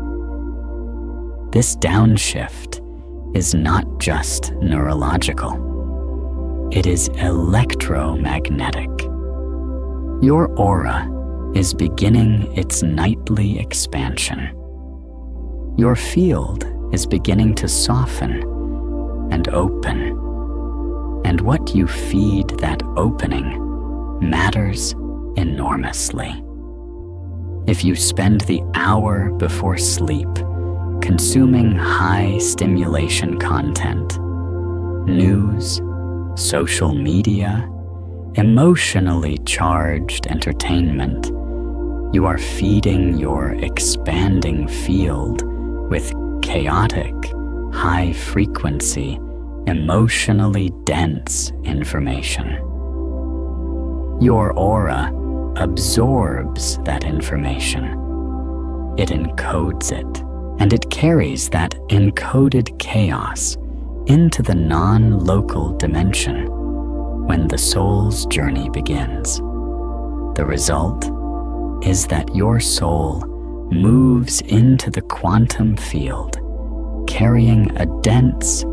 This downshift is not just neurological. It is electromagnetic. Your aura is beginning its nightly expansion. Your field is beginning to soften and open. And what you feed that opening matters enormously. If you spend the hour before sleep consuming high stimulation content, news, social media, emotionally charged entertainment, you are feeding your expanding field with chaotic, high-frequency, emotionally dense information. Your aura absorbs that information. It encodes it, and it carries that encoded chaos into the non-local dimension when the soul's journey begins. The result is that your soul moves into the quantum field, carrying a dense,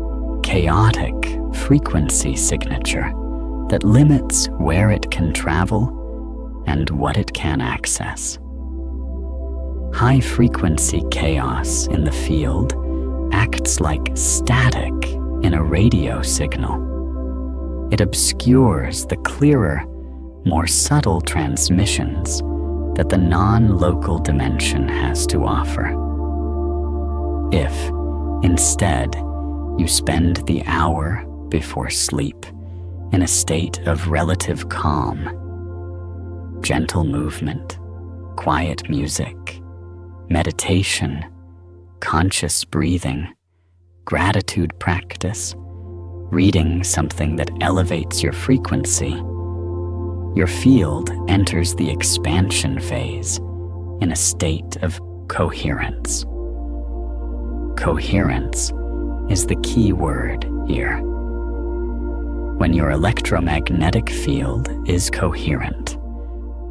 chaotic frequency signature that limits where it can travel and what it can access. High-frequency chaos in the field acts like static in a radio signal. It obscures the clearer, more subtle transmissions that the non-local dimension has to offer. If, instead, you spend the hour before sleep in a state of relative calm, gentle movement, quiet music, meditation, conscious breathing, gratitude practice, reading something that elevates your frequency, your field enters the expansion phase in a state of coherence. Coherence is the key word here. When your electromagnetic field is coherent,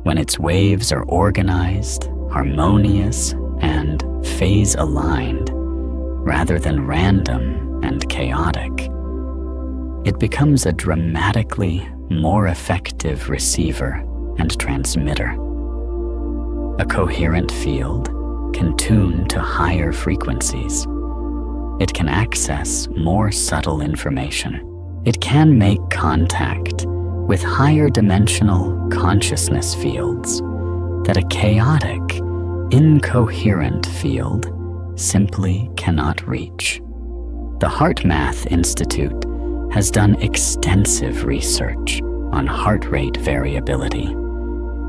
when its waves are organized, harmonious, and phase-aligned, rather than random and chaotic, it becomes a dramatically more effective receiver and transmitter. A coherent field can tune to higher frequencies. It can access more subtle information. It can make contact with higher dimensional consciousness fields that a chaotic, incoherent field simply cannot reach. The HeartMath Institute has done extensive research on heart rate variability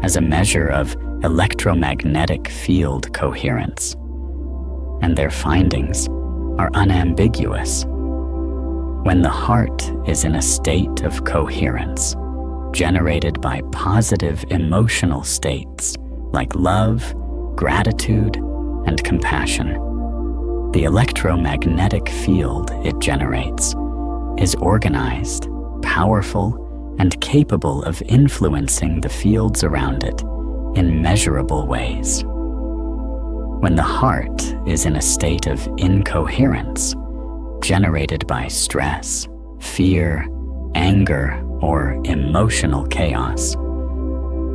as a measure of electromagnetic field coherence, and their findings are unambiguous. When the heart is in a state of coherence, generated by positive emotional states like love, gratitude, and compassion, the electromagnetic field it generates is organized, powerful, and capable of influencing the fields around it in measurable ways. When the heart is in a state of incoherence, generated by stress, fear, anger, or emotional chaos,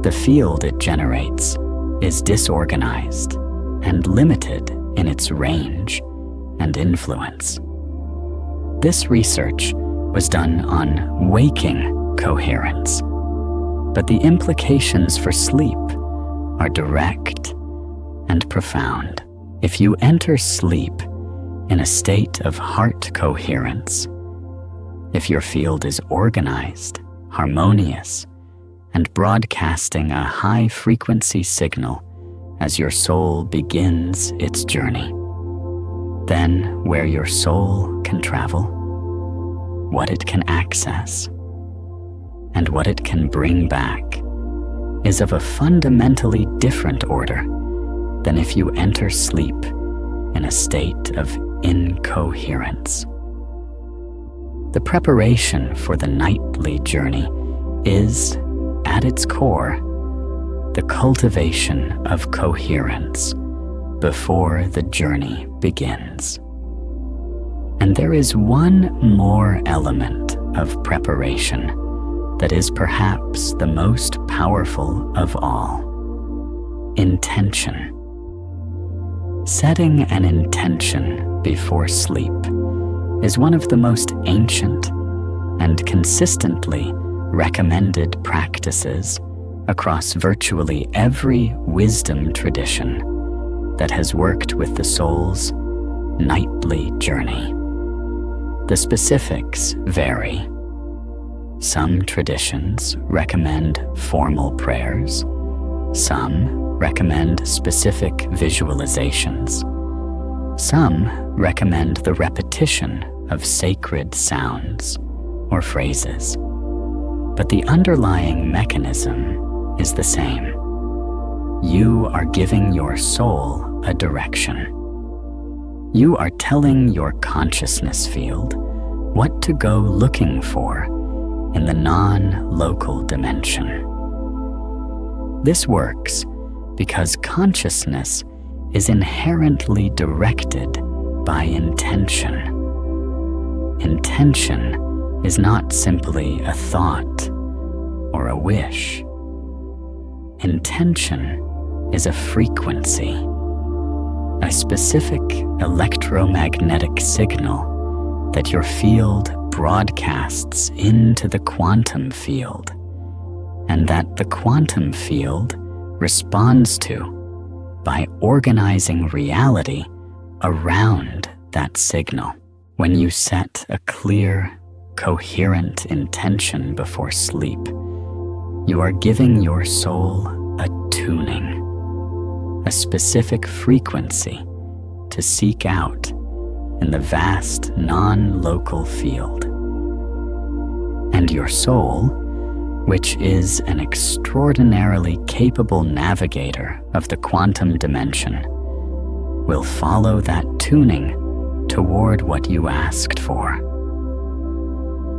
the field it generates is disorganized and limited in its range and influence. This research was done on waking coherence, but the implications for sleep are direct and profound. If you enter sleep in a state of heart coherence, if your field is organized, harmonious, and broadcasting a high-frequency signal as your soul begins its journey, then where your soul can travel, what it can access, and what it can bring back is of a fundamentally different order than if you enter sleep in a state of incoherence. The preparation for the nightly journey is, at its core, the cultivation of coherence before the journey begins. And there is one more element of preparation that is perhaps the most powerful of all: intention. Setting an intention before sleep is one of the most ancient and consistently recommended practices across virtually every wisdom tradition that has worked with the soul's nightly journey. The specifics vary. Some traditions recommend formal prayers. Some recommend specific visualizations. Some recommend the repetition of sacred sounds or phrases. But the underlying mechanism is the same. You are giving your soul a direction. You are telling your consciousness field what to go looking for in the non-local dimension. This works because consciousness is inherently directed by intention. Intention is not simply a thought or a wish. Intention is a frequency, a specific electromagnetic signal that your field broadcasts into the quantum field, and that the quantum field responds to by organizing reality around that signal. When you set a clear, coherent intention before sleep, you are giving your soul a tuning, a specific frequency to seek out in the vast non-local field. And your soul, which is an extraordinarily capable navigator of the quantum dimension, will follow that tuning toward what you asked for.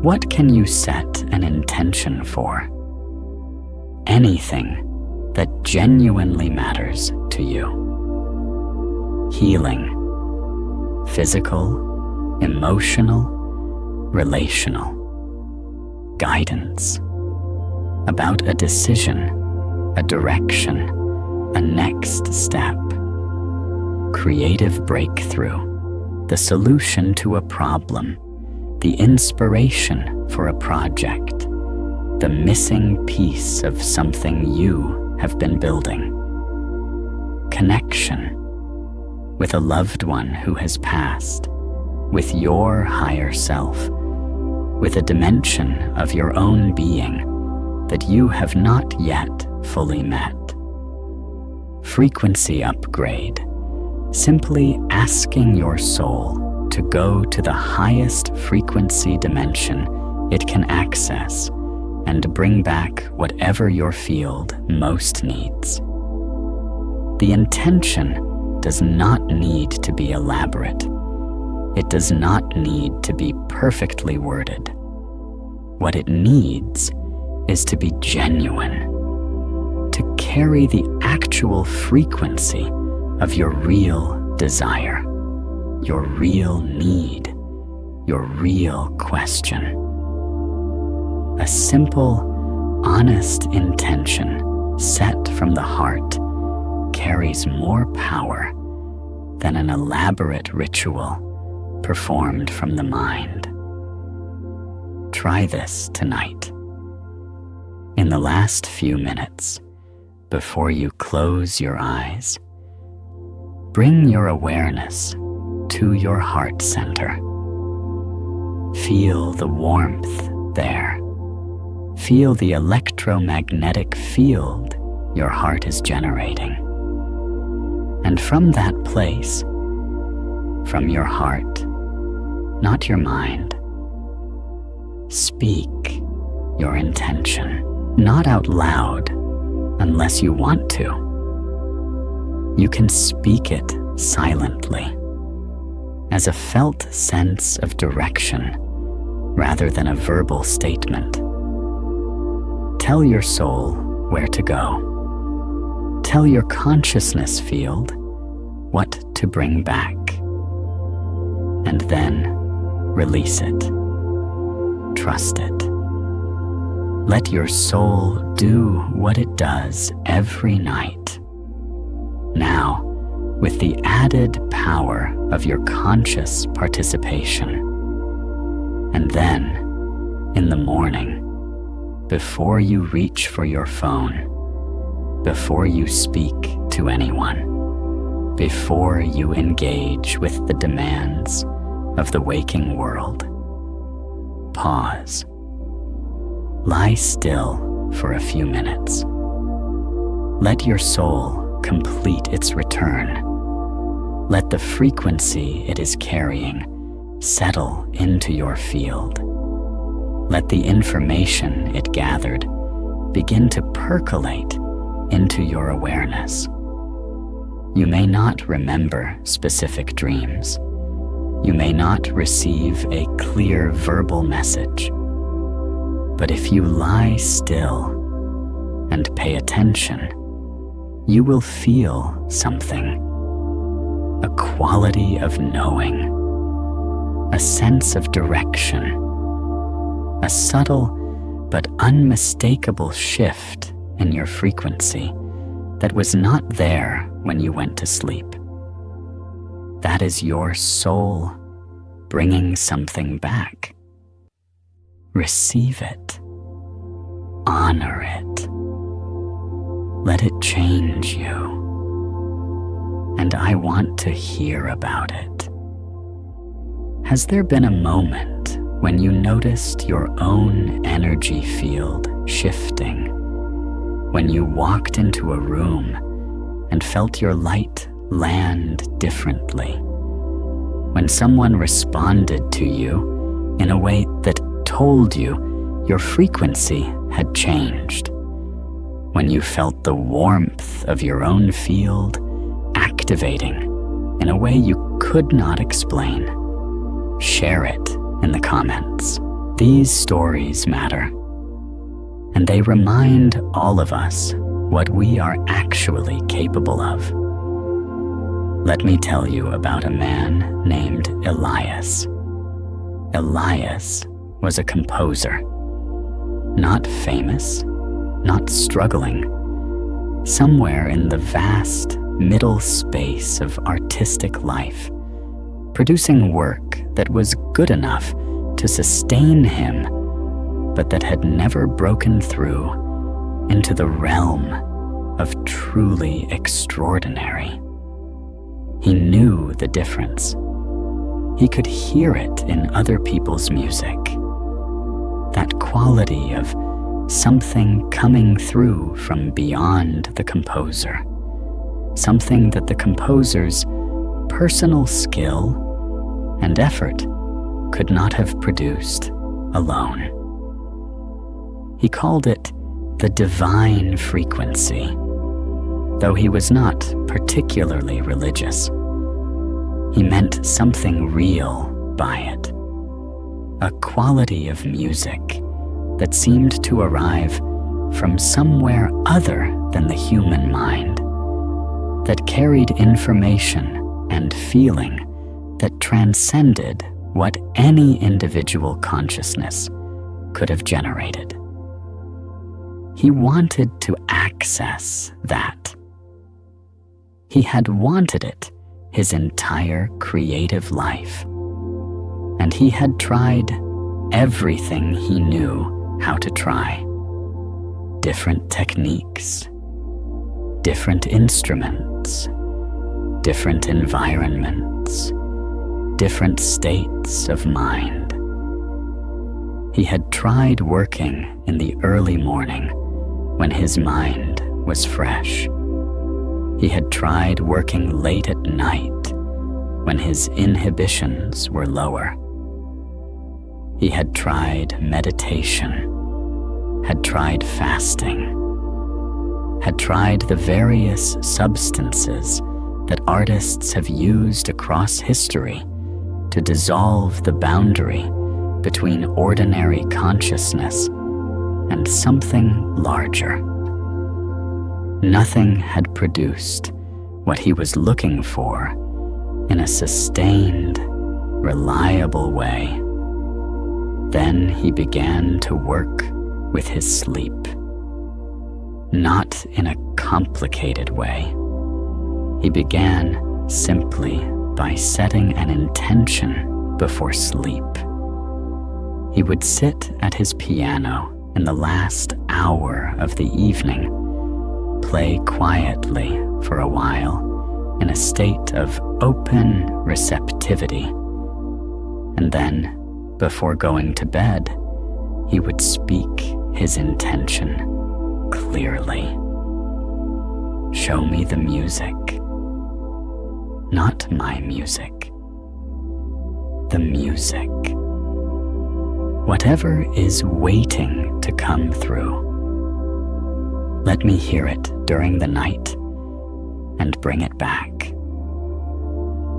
What can you set an intention for? Anything that genuinely matters to you. Healing, physical, emotional, relational. Guidance, about a decision, a direction, a next step. Creative breakthrough, the solution to a problem, the inspiration for a project, the missing piece of something you have been building. Connection, with a loved one who has passed, with your higher self, with a dimension of your own being that you have not yet fully met. Frequency upgrade, simply asking your soul to go to the highest frequency dimension it can access and bring back whatever your field most needs. The intention does not need to be elaborate. It does not need to be perfectly worded. What it needs is to be genuine, to carry the actual frequency of your real desire, your real need, your real question. A simple, honest intention set from the heart carries more power than an elaborate ritual performed from the mind. Try this tonight. In the last few minutes, before you close your eyes, bring your awareness to your heart center. Feel the warmth there. Feel the electromagnetic field your heart is generating. And from that place, from your heart, not your mind, speak your intention, not out loud unless you want to. You can speak it silently, as a felt sense of direction rather than a verbal statement. Tell your soul where to go. Tell your consciousness field what to bring back. And then release it. Trust it. Let your soul do what it does every night. Now, with the added power of your conscious participation. And then, in the morning, before you reach for your phone, before you speak to anyone, before you engage with the demands of the waking world, pause. Lie still for a few minutes. Let your soul complete its return. Let the frequency it is carrying settle into your field. Let the information it gathered begin to percolate into your awareness. You may not remember specific dreams. You may not receive a clear verbal message. But if you lie still and pay attention, you will feel something, a quality of knowing, a sense of direction, a subtle but unmistakable shift in your frequency that was not there when you went to sleep. That is your soul bringing something back. Receive it. Honor it. Let it change you. And I want to hear about it. Has there been a moment when you noticed your own energy field shifting? When you walked into a room and felt your light land differently? When someone responded to you in a way that told you your frequency had changed? When you felt the warmth of your own field activating in a way you could not explain? Share it in the comments. These stories matter, and they remind all of us what we are actually capable of. Let me tell you about a man named Elias. Elias was a composer. Not famous, not struggling. Somewhere in the vast middle space of artistic life, producing work that was good enough to sustain him, but that had never broken through into the realm of truly extraordinary. He knew the difference. He could hear it in other people's music. That quality of something coming through from beyond the composer. Something that the composer's personal skill and effort could not have produced alone. He called it the divine frequency, though he was not particularly religious. He meant something real by it, a quality of music that seemed to arrive from somewhere other than the human mind, that carried information and feeling that transcended what any individual consciousness could have generated. He wanted to access that. He had wanted it his entire creative life, and he had tried everything he knew how to try. Different techniques, different instruments, different environments, different states of mind. He had tried working in the early morning when his mind was fresh. He had tried working late at night when his inhibitions were lower. He had tried meditation, had tried fasting, had tried the various substances that artists have used across history to dissolve the boundary between ordinary consciousness and something larger. Nothing had produced what he was looking for in a sustained, reliable way. Then he began to work with his sleep. Not in a complicated way. He began simply by setting an intention before sleep. He would sit at his piano in the last hour of the evening, play quietly for a while in a state of open receptivity, and then, before going to bed, he would speak his intention clearly. Show me the music. Not my music. The music. Whatever is waiting to come through. Let me hear it during the night and bring it back.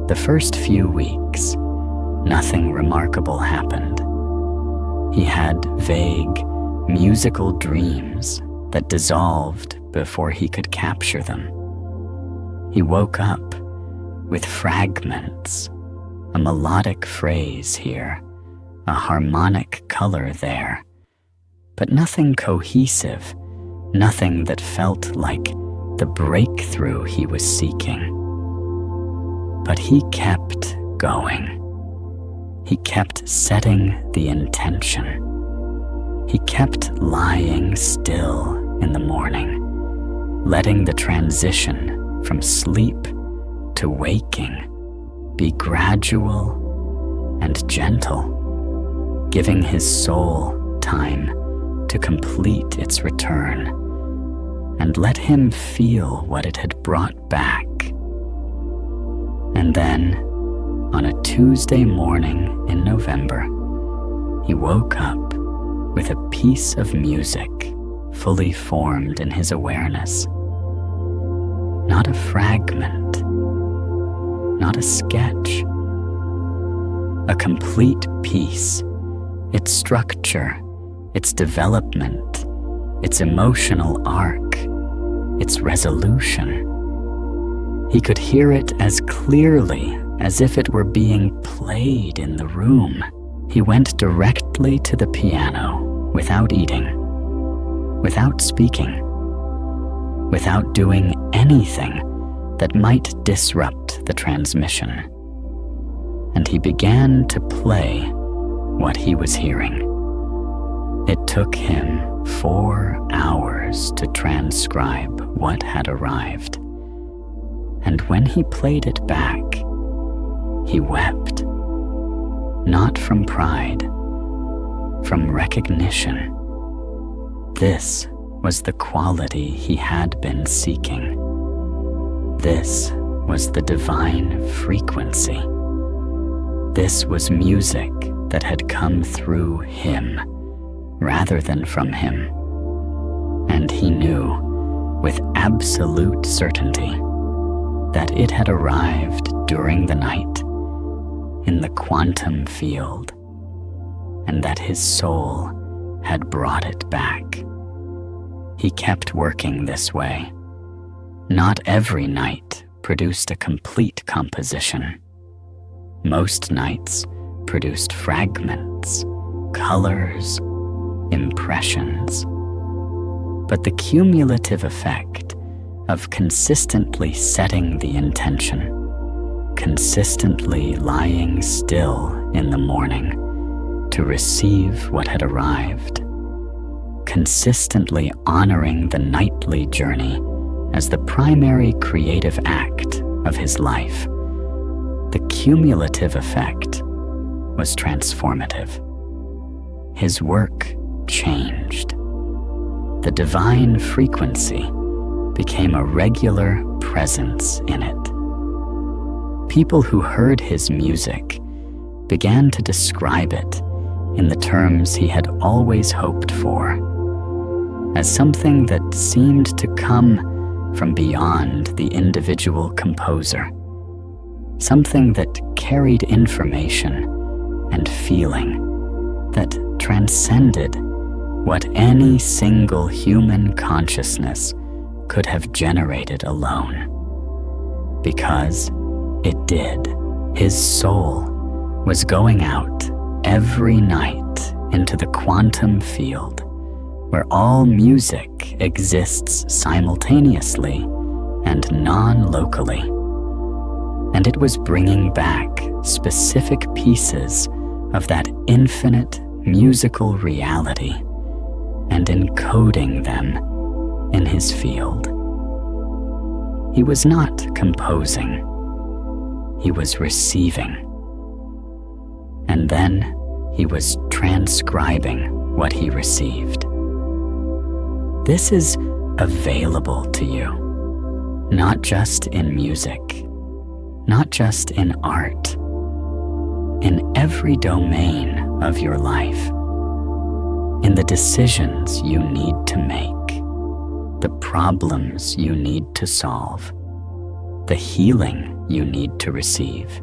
The first few weeks, nothing remarkable happened. He had vague, musical dreams that dissolved before he could capture them. He woke up with fragments, a melodic phrase here, a harmonic color there, but nothing cohesive, nothing that felt like the breakthrough he was seeking. But he kept going. He kept setting the intention. He kept lying still in the morning, letting the transition from sleep to waking be gradual and gentle, giving his soul time to complete its return, and let him feel what it had brought back. And then, on a Tuesday morning in November, he woke up with a piece of music fully formed in his awareness. Not a fragment, not a sketch, a complete piece, its structure, its development, its emotional arc, its resolution. He could hear it as clearly as if it were being played in the room. He went directly to the piano without eating, without speaking, without doing anything that might disrupt the transmission. And he began to play what he was hearing. It took him 4 hours to transcribe what had arrived. And when he played it back, he wept, not from pride, from recognition. This was the quality he had been seeking. This was the divine frequency. This was music that had come through him rather than from him. And he knew with absolute certainty that it had arrived during the night in the quantum field, and that his soul had brought it back. He kept working this way. Not every night produced a complete composition. Most nights produced fragments, colors, impressions. But the cumulative effect of consistently setting the intention, consistently lying still in the morning to receive what had arrived, consistently honoring the nightly journey as the primary creative act of his life, the cumulative effect was transformative. His work changed. The divine frequency became a regular presence in it. People who heard his music began to describe it in the terms he had always hoped for, as something that seemed to come from beyond the individual composer, something that carried information and feeling that transcended what any single human consciousness could have generated alone. Because it did. His soul was going out every night into the quantum field, where all music exists simultaneously and non-locally. And it was bringing back specific pieces of that infinite musical reality and encoding them in his field. He was not composing, he was receiving. And then he was transcribing what he received. This is available to you, not just in music, not just in art, in every domain of your life, in the decisions you need to make, the problems you need to solve, the healing you need to receive,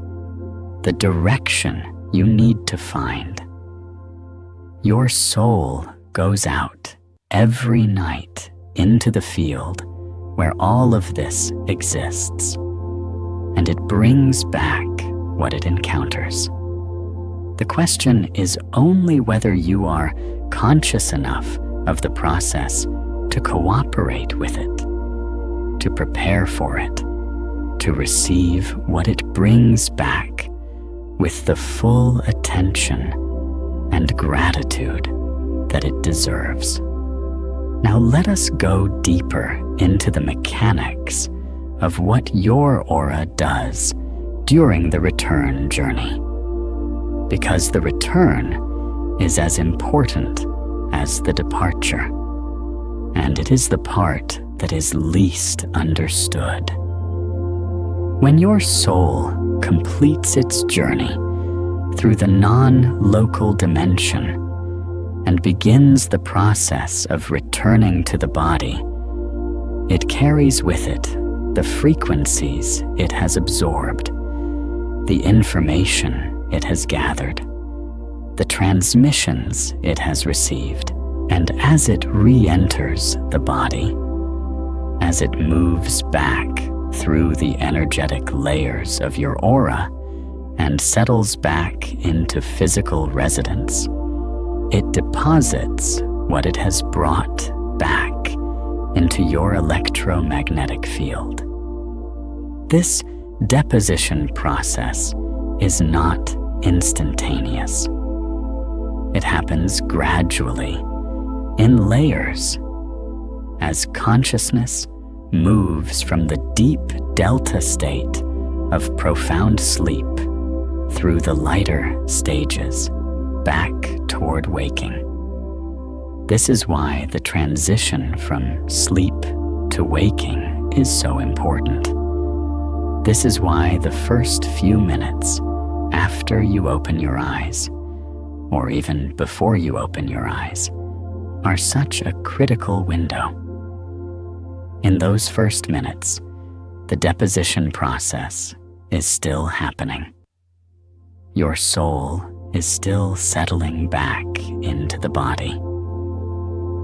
the direction you need to find. Your soul goes out every night into the field where all of this exists, and it brings back what it encounters. The question is only whether you are conscious enough of the process to cooperate with it, to prepare for it, to receive what it brings back with the full attention and gratitude that it deserves. Now let us go deeper into the mechanics of what your aura does during the return journey, because the return is as important as the departure, and it is the part that is least understood. When your soul completes its journey through the non-local dimension and begins the process of returning to the body, it carries with it the frequencies it has absorbed, the information it has gathered, the transmissions it has received. And as it re-enters the body, as it moves back through the energetic layers of your aura and settles back into physical residence, it deposits what it has brought back into your electromagnetic field. This deposition process is not instantaneous. It happens gradually, in layers, as consciousness moves from the deep delta state of profound sleep through the lighter stages back toward waking. This is why the transition from sleep to waking is so important. This is why the first few minutes after you open your eyes, or even before you open your eyes, are such a critical window. In those first minutes, the deposition process is still happening. Your soul is still settling back into the body.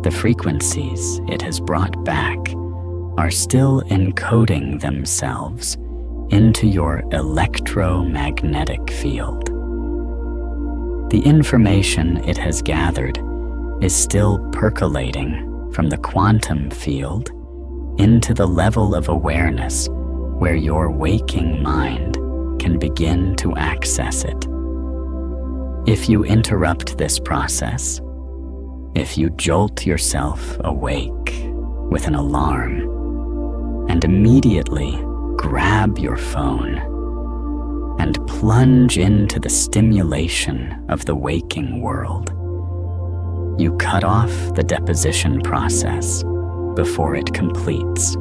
The frequencies it has brought back are still encoding themselves into your electromagnetic field. The information it has gathered is still percolating from the quantum field into the level of awareness where your waking mind can begin to access it. If you interrupt this process, if you jolt yourself awake with an alarm and immediately grab your phone and plunge into the stimulation of the waking world, you cut off the deposition process before it completes.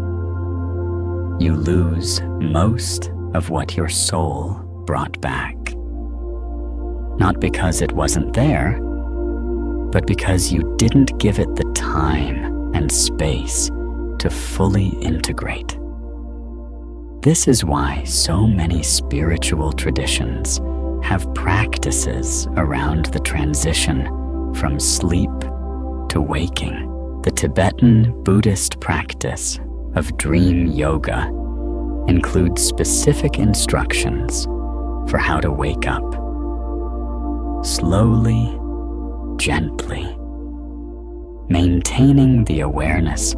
You lose most of what your soul brought back. Not because it wasn't there, but because you didn't give it the time and space to fully integrate. This is why so many spiritual traditions have practices around the transition from sleep to waking. The Tibetan Buddhist practice of dream yoga includes specific instructions for how to wake up. Slowly, gently, maintaining the awareness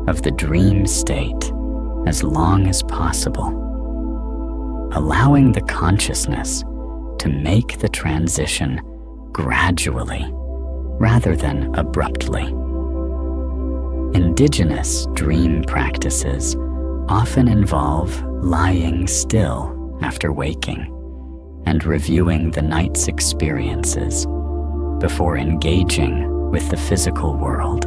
of the dream state as long as possible, allowing the consciousness to make the transition gradually rather than abruptly. Indigenous dream practices often involve lying still after waking and reviewing the night's experiences before engaging with the physical world.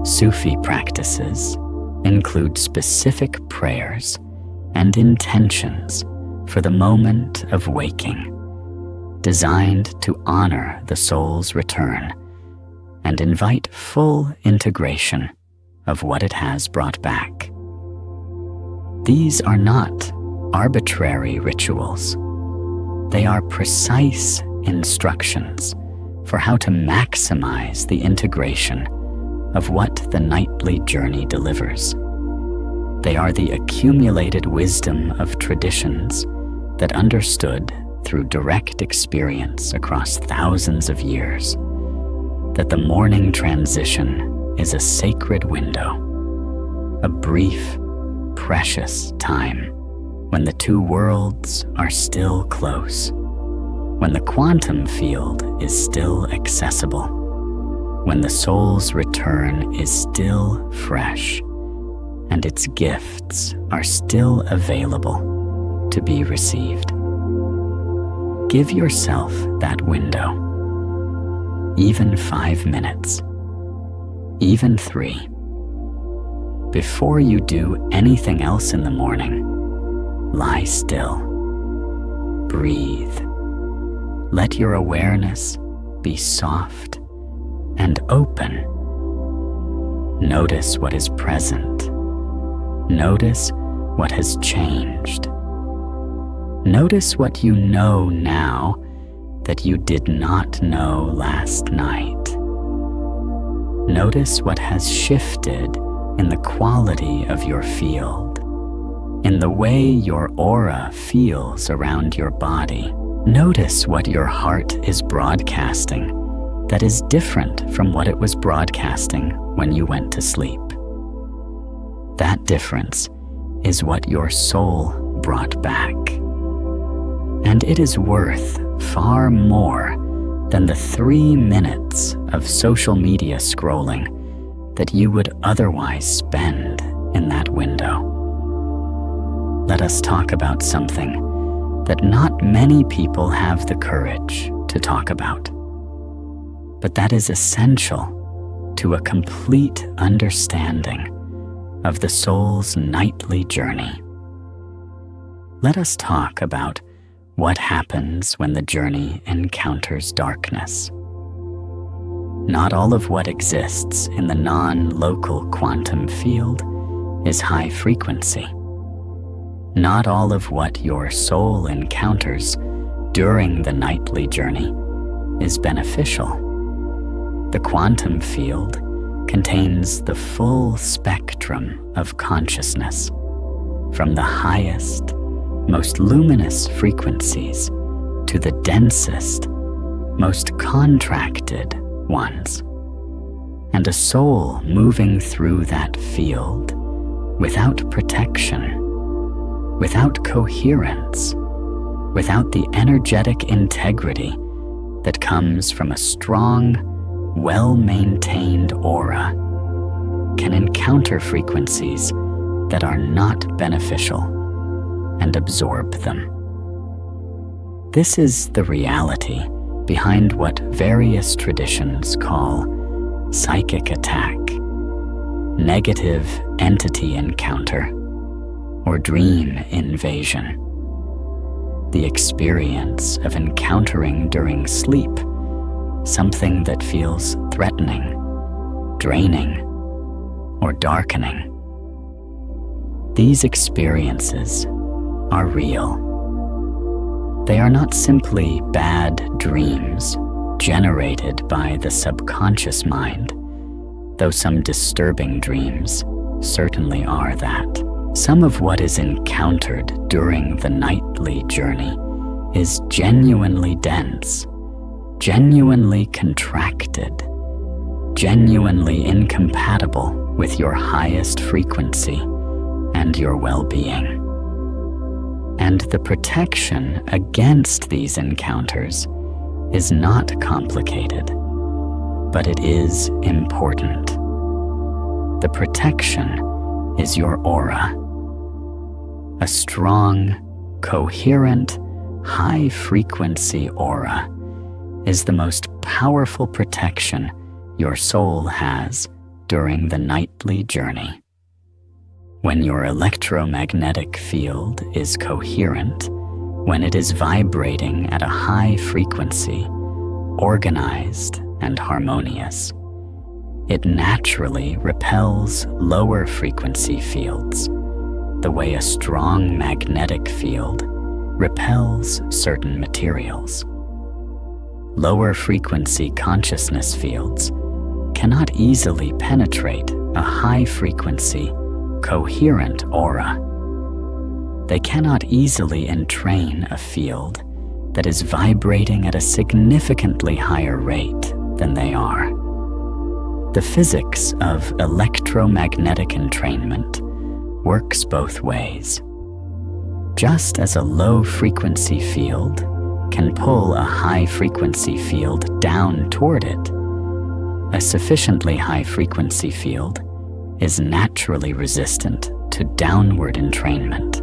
Sufi practices include specific prayers and intentions for the moment of waking, designed to honor the soul's return and invite full integration of what it has brought back. These are not arbitrary rituals. They are precise instructions for how to maximize the integration of what the nightly journey delivers. They are the accumulated wisdom of traditions that understood through direct experience across thousands of years that the morning transition is a sacred window, a brief, precious time when the two worlds are still close, when the quantum field is still accessible, when the soul's return is still fresh and its gifts are still available to be received. Give yourself that window, even 5 minutes, even 3. Before you do anything else in the morning, lie still, breathe. Let your awareness be soft and open. Notice what is present. Notice what has changed. Notice what you know now that you did not know last night. Notice what has shifted in the quality of your field, in the way your aura feels around your body. Notice what your heart is broadcasting that is different from what it was broadcasting when you went to sleep. That difference is what your soul brought back. And it is worth far more than the 3 minutes of social media scrolling that you would otherwise spend in that window. Let us talk about something that not many people have the courage to talk about, but that is essential to a complete understanding of the soul's nightly journey. Let us talk about what happens when the journey encounters darkness. Not all of what exists in the non-local quantum field is high frequency. Not all of what your soul encounters during the nightly journey is beneficial. The quantum field contains the full spectrum of consciousness, from the highest, most luminous frequencies to the densest, most contracted ones. And a soul moving through that field without protection, without coherence, without the energetic integrity that comes from a strong, well-maintained aura, can encounter frequencies that are not beneficial and absorb them. This is the reality behind what various traditions call psychic attack, negative entity encounter, or dream invasion. The experience of encountering during sleep something that feels threatening, draining, or darkening. These experiences are real. They are not simply bad dreams generated by the subconscious mind, though some disturbing dreams certainly are that. Some of what is encountered during the nightly journey is genuinely dense, genuinely contracted, genuinely incompatible with your highest frequency and your well-being. And the protection against these encounters is not complicated, but it is important. The protection is your aura. A strong, coherent, high-frequency aura is the most powerful protection your soul has during the nightly journey. When your electromagnetic field is coherent, when it is vibrating at a high frequency, organized and harmonious, it naturally repels lower frequency fields, the way a strong magnetic field repels certain materials. Lower frequency consciousness fields cannot easily penetrate a high frequency, coherent aura. They cannot easily entrain a field that is vibrating at a significantly higher rate than they are. The physics of electromagnetic entrainment works both ways. Just as a low-frequency field can pull a high-frequency field down toward it, a sufficiently high-frequency field is naturally resistant to downward entrainment.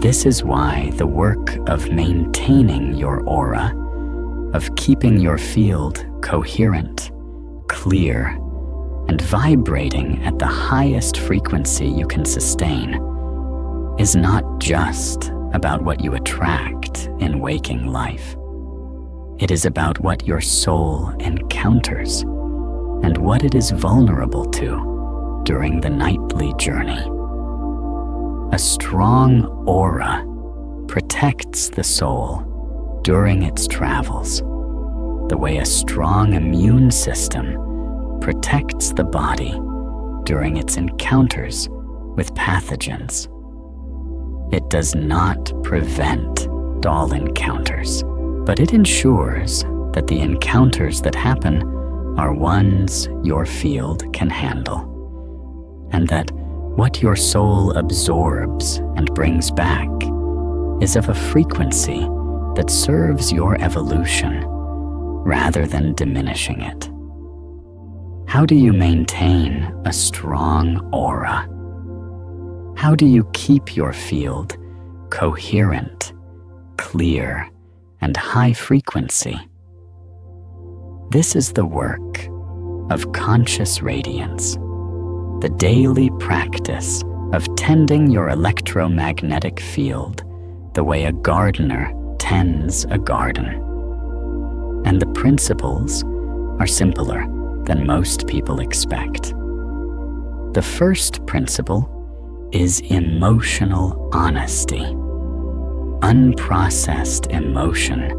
This is why the work of maintaining your aura, of keeping your field coherent, clear, and vibrating at the highest frequency you can sustain, is not just about what you attract in waking life. It is about what your soul encounters and what it is vulnerable to during the nightly journey. A strong aura protects the soul during its travels, the way a strong immune system protects the body during its encounters with pathogens. It does not prevent all encounters, but it ensures that the encounters that happen are ones your field can handle, and that what your soul absorbs and brings back is of a frequency that serves your evolution rather than diminishing it. How do you maintain a strong aura? How do you keep your field coherent, clear, and high frequency? This is the work of conscious radiance, the daily practice of tending your electromagnetic field the way a gardener tends a garden. And the principles are simpler than most people expect. The first principle is emotional honesty. Unprocessed emotion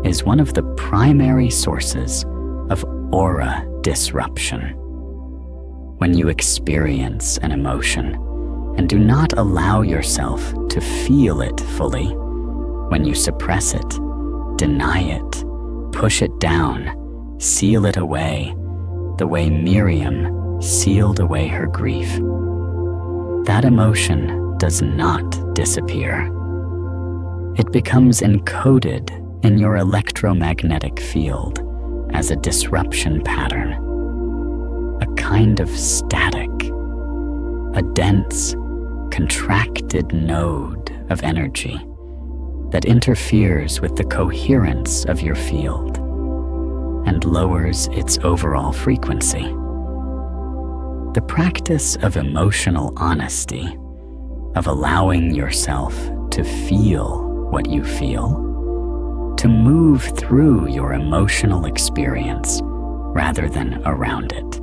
is one of the primary sources of aura disruption. When you experience an emotion and do not allow yourself to feel it fully, when you suppress it, deny it, push it down, seal it away, the way Miriam sealed away her grief, that emotion does not disappear. It becomes encoded in your electromagnetic field as a disruption pattern, a kind of static, a dense, contracted node of energy that interferes with the coherence of your field and lowers its overall frequency. The practice of emotional honesty, of allowing yourself to feel what you feel, to move through your emotional experience rather than around it,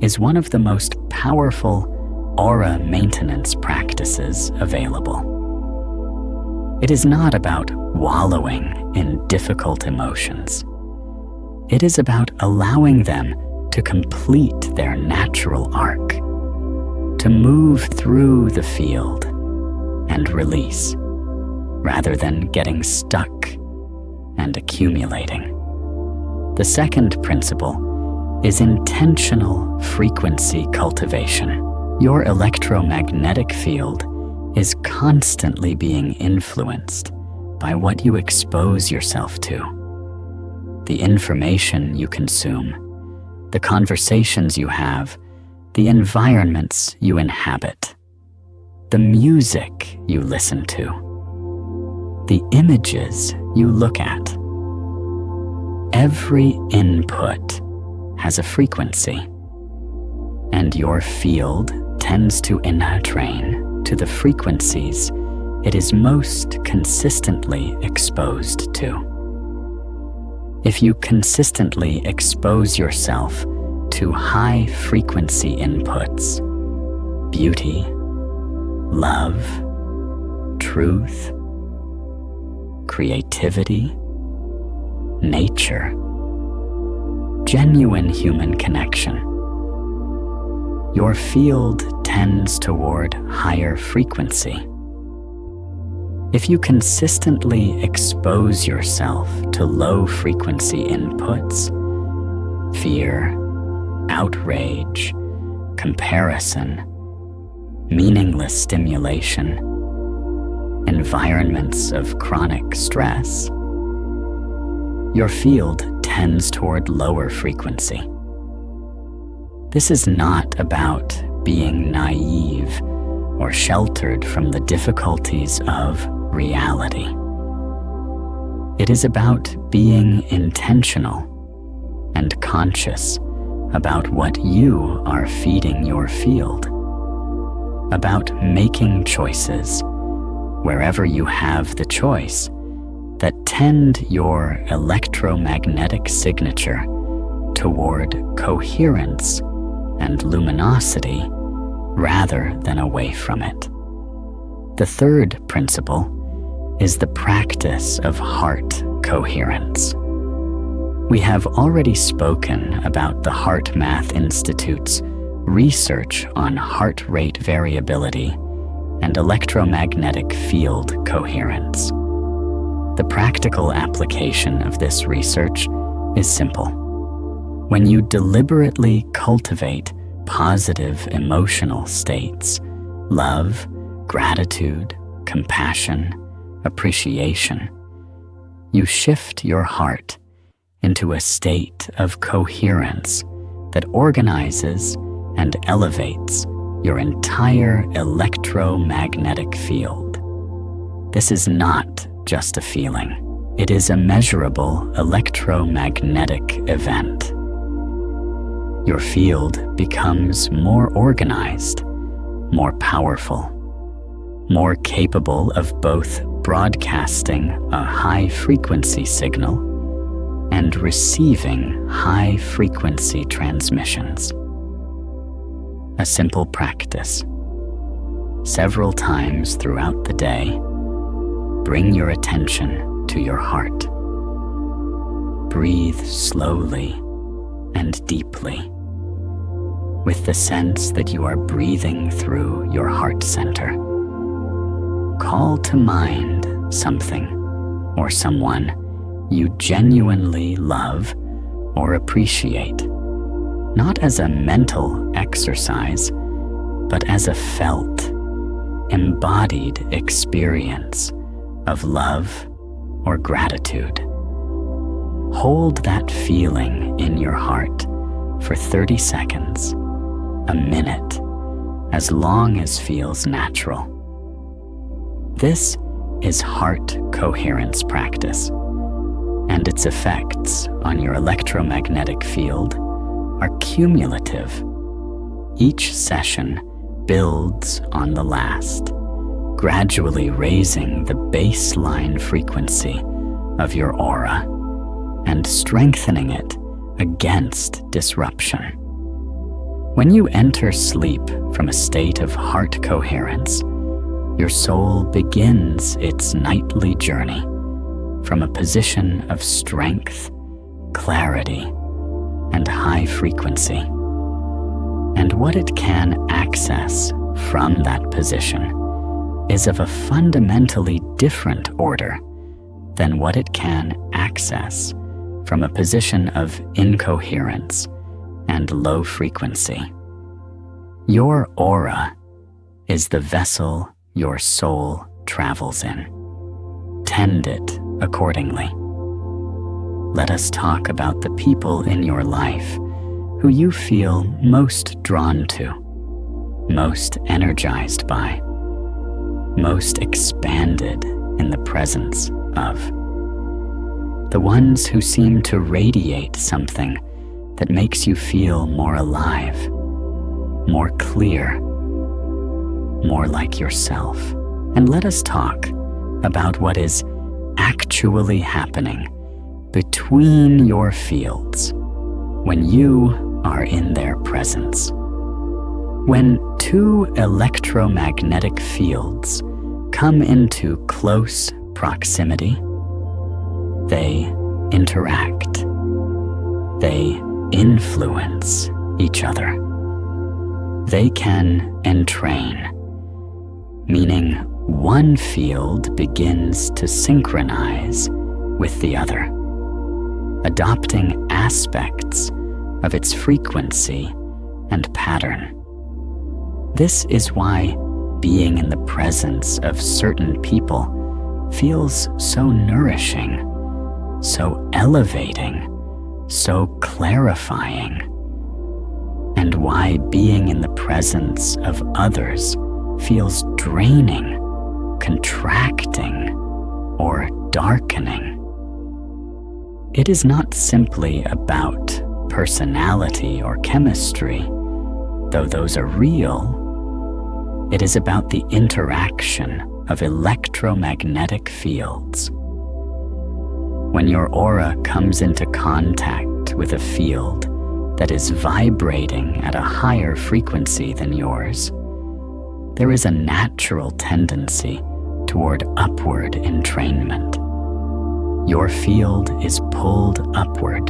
is one of the most powerful aura maintenance practices available. It is not about wallowing in difficult emotions. It is about allowing them to complete their natural arc, to move through the field and release, rather than getting stuck and accumulating. The second principle is intentional frequency cultivation. Your electromagnetic field is constantly being influenced by what you expose yourself to, the information you consume, the conversations you have, the environments you inhabit, the music you listen to, the images you look at. Every input has a frequency, and your field tends to entrain to the frequencies it is most consistently exposed to. If you consistently expose yourself to high-frequency inputs, beauty, love, truth, creativity, nature, genuine human connection, your field tends toward higher frequency. If you consistently expose yourself to low-frequency inputs, fear, outrage, comparison, meaningless stimulation, environments of chronic stress, your field tends toward lower frequency. This is not about being naive or sheltered from the difficulties of reality. It is about being intentional and conscious about what you are feeding your field, about making choices wherever you have the choice that tend your electromagnetic signature toward coherence and luminosity rather than away from it. The third principle is the practice of heart coherence. We have already spoken about the Heart Math Institute's research on heart rate variability and electromagnetic field coherence. The practical application of this research is simple. When you deliberately cultivate positive emotional states, love, gratitude, compassion, appreciation, you shift your heart into a state of coherence that organizes and elevates your entire electromagnetic field. This is not just a feeling. It is a measurable electromagnetic event. Your field becomes more organized, more powerful, more capable of both broadcasting a high-frequency signal and receiving high-frequency transmissions. A simple practice. Several times throughout the day, bring your attention to your heart. Breathe slowly and deeply, with the sense that you are breathing through your heart center. Call to mind something or someone you genuinely love or appreciate, not as a mental exercise, but as a felt, embodied experience of love or gratitude. Hold that feeling in your heart for 30 seconds, a minute, as long as feels natural. This is heart coherence practice, and its effects on your electromagnetic field are cumulative. Each session builds on the last, gradually raising the baseline frequency of your aura and strengthening it against disruption. When you enter sleep from a state of heart coherence, your soul begins its nightly journey from a position of strength, clarity, and high frequency. And what it can access from that position is of a fundamentally different order than what it can access from a position of incoherence and low frequency. Your aura is the vessel your soul travels in. Tend it accordingly. Let us talk about the people in your life who you feel most drawn to, most energized by, most expanded in the presence of. The ones who seem to radiate something that makes you feel more alive, more clear, more like yourself. And let us talk about what is actually happening between your fields when you are in their presence. When two electromagnetic fields come into close proximity, they interact. They influence each other. They can entrain, meaning one field begins to synchronize with the other, adopting aspects of its frequency and pattern. This is why being in the presence of certain people feels so nourishing, so elevating, so clarifying, and why being in the presence of others feels draining, contracting, or darkening. It is not simply about personality or chemistry, though those are real. It is about the interaction of electromagnetic fields. When your aura comes into contact with a field that is vibrating at a higher frequency than yours, there is a natural tendency toward upward entrainment. Your field is pulled upward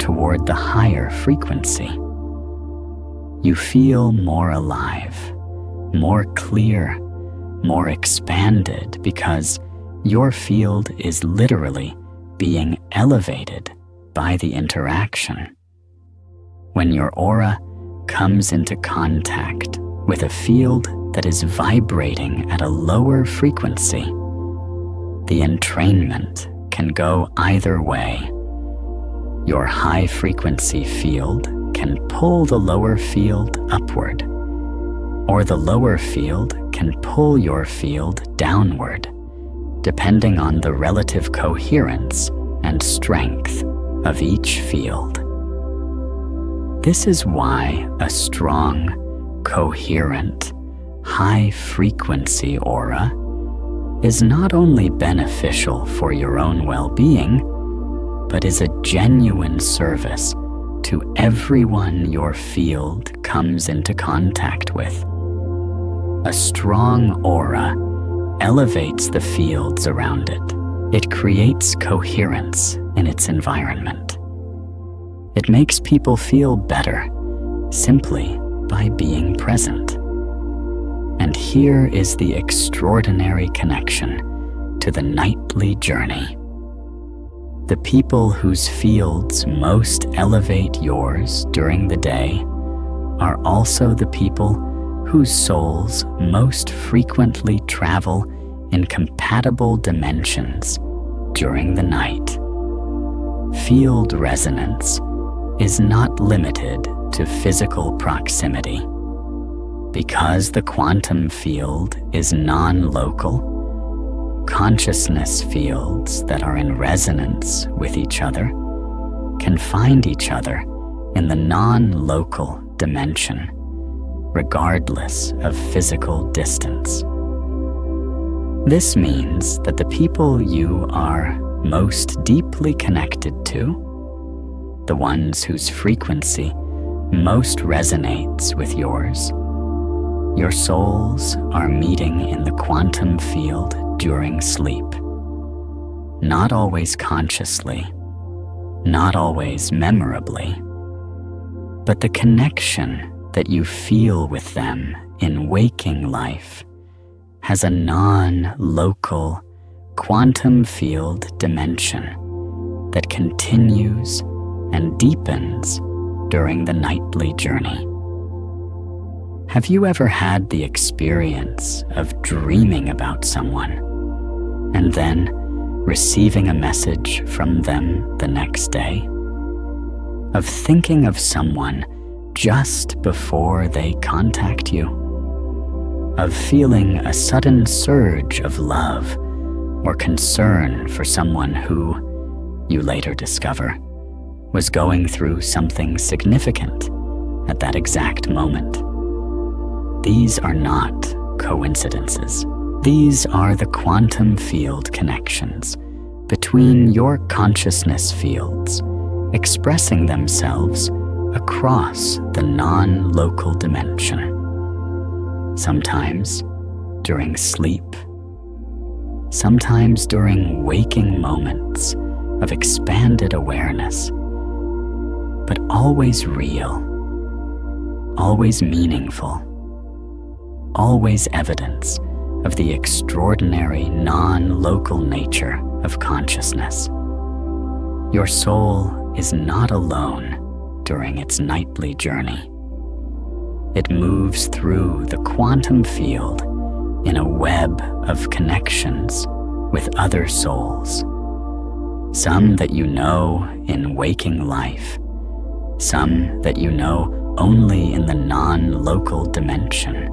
toward the higher frequency. you feel more alive, more clear, more expanded, because your field is literally being elevated by the interaction. When your aura comes into contact with a field that is vibrating at a lower frequency, the entrainment can go either way. Your high frequency field can pull the lower field upward, or the lower field can pull your field downward, depending on the relative coherence and strength of each field. This is why a strong, coherent, high-frequency aura is not only beneficial for your own well-being, but is a genuine service to everyone your field comes into contact with. A strong aura elevates the fields around it. It creates coherence in its environment. It makes people feel better simply by being present. And here is the extraordinary connection to the nightly journey. The people whose fields most elevate yours during the day are also the people whose souls most frequently travel in compatible dimensions during the night. Field resonance is not limited to physical proximity. Because the quantum field is non-local, consciousness fields that are in resonance with each other can find each other in the non-local dimension, regardless of physical distance. This means that the people you are most deeply connected to, the ones whose frequency most resonates with yours, your souls are meeting in the quantum field during sleep. Not always consciously, not always memorably, but the connection that you feel with them in waking life has a non-local quantum field dimension that continues and deepens during the nightly journey. Have you ever had the experience of dreaming about someone and then receiving a message from them the next day? Of thinking of someone just before they contact you? Of feeling a sudden surge of love or concern for someone who, you later discover, was going through something significant at that exact moment? These are not coincidences. These are the quantum field connections between your consciousness fields, expressing themselves across the non-local dimension. Sometimes during sleep, sometimes during waking moments of expanded awareness, but always real, always meaningful, always evidence of the extraordinary non-local nature of consciousness. Your soul is not alone during its nightly journey. It moves through the quantum field in a web of connections with other souls, some that you know in waking life, some that you know only in the non-local dimension,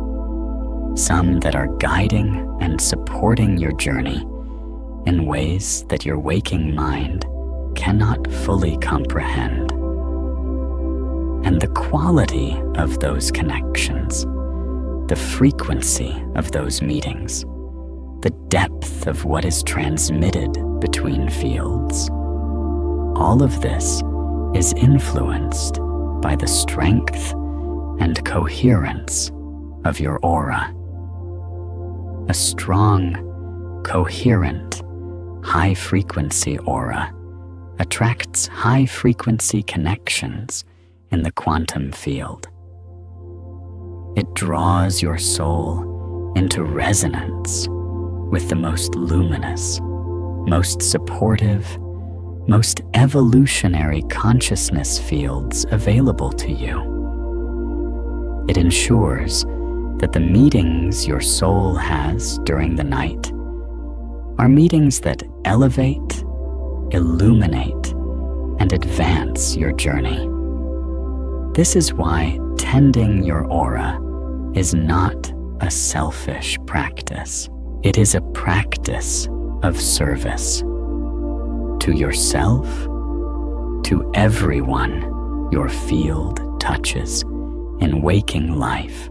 some that are guiding and supporting your journey in ways that your waking mind cannot fully comprehend. And the quality of those connections, the frequency of those meetings, the depth of what is transmitted between fields, all of this is influenced by the strength and coherence of your aura. A strong, coherent, high-frequency aura attracts high-frequency connections in the quantum field. It draws your soul into resonance with the most luminous, most supportive, most evolutionary consciousness fields available to you. It ensures that the meetings your soul has during the night are meetings that elevate, illuminate, and advance your journey. This is why tending your aura is not a selfish practice. It is a practice of service to yourself, to everyone your field touches in waking life,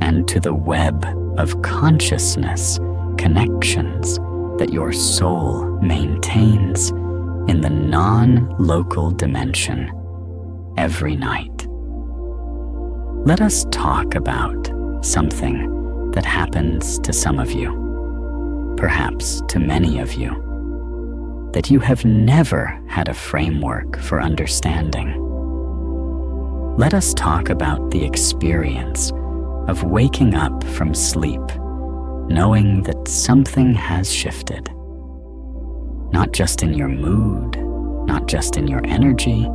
and to the web of consciousness connections that your soul maintains in the non-local dimension every night. Let us talk about something that happens to some of you, perhaps to many of you, that you have never had a framework for understanding. Let us talk about the experience of waking up from sleep, knowing that something has shifted. Not just in your mood, not just in your energy,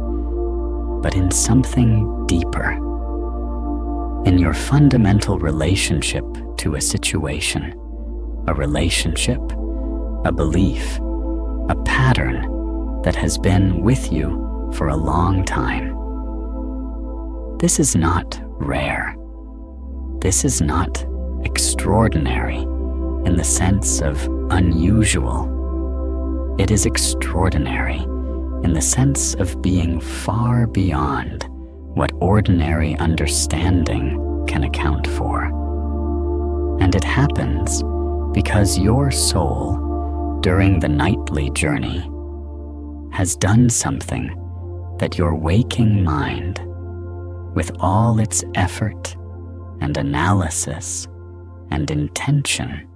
but in something deeper. In your fundamental relationship to a situation, a relationship, a belief, a pattern that has been with you for a long time. This is not rare. This is not extraordinary in the sense of unusual. It is extraordinary in the sense of being far beyond what ordinary understanding can account for. And it happens because your soul, during the nightly journey, has done something that your waking mind, with all its effort and analysis and intention,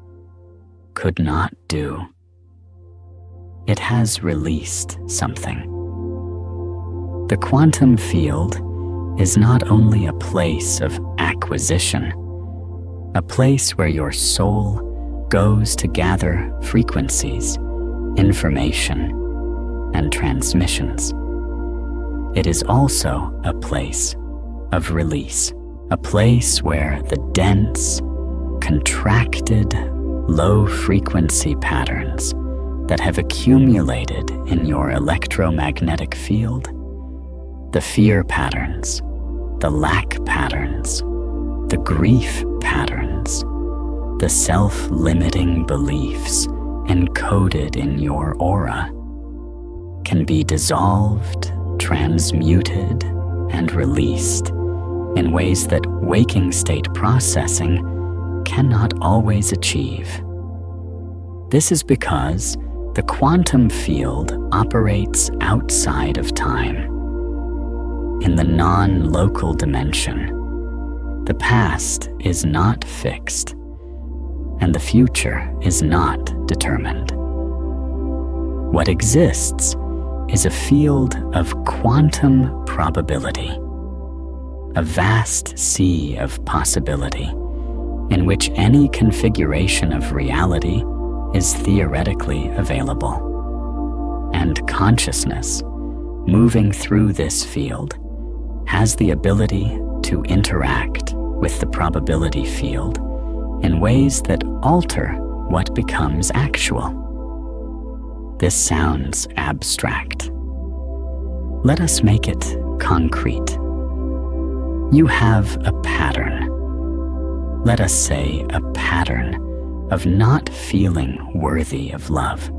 could not do. It has released something. The quantum field is not only a place of acquisition, a place where your soul goes to gather frequencies, information, and transmissions. It is also a place of release, a place where the dense, contracted, low-frequency patterns that have accumulated in your electromagnetic field, the fear patterns, the lack patterns, the grief patterns, the self-limiting beliefs encoded in your aura, can be dissolved, transmuted, and released in ways that waking state processing cannot always achieve. This is because the quantum field operates outside of time. In the non-local dimension, the past is not fixed, and the future is not determined. What exists is a field of quantum probability, a vast sea of possibility in which any configuration of reality is theoretically available. And consciousness, moving through this field, has the ability to interact with the probability field in ways that alter what becomes actual. This sounds abstract. Let us make it concrete. You have a pattern. Let us say a pattern of not feeling worthy of love.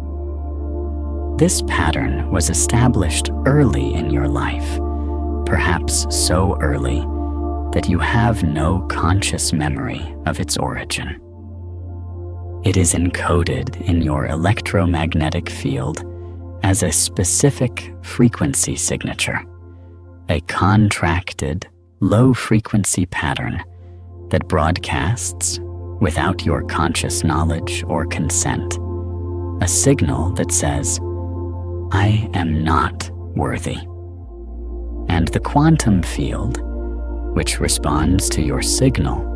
This pattern was established early in your life, perhaps so early that you have no conscious memory of its origin. It is encoded in your electromagnetic field as a specific frequency signature, a contracted, low-frequency pattern that broadcasts, without your conscious knowledge or consent, a signal that says, "I am not worthy." And the quantum field, which responds to your signal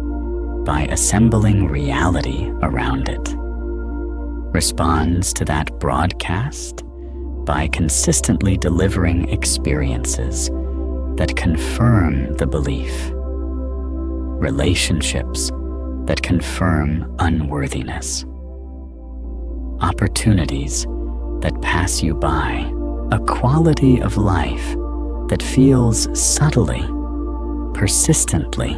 by assembling reality around it, responds to that broadcast by consistently delivering experiences that confirm the belief, relationships that confirm unworthiness, opportunities that pass you by, a quality of life that feels subtly, persistently,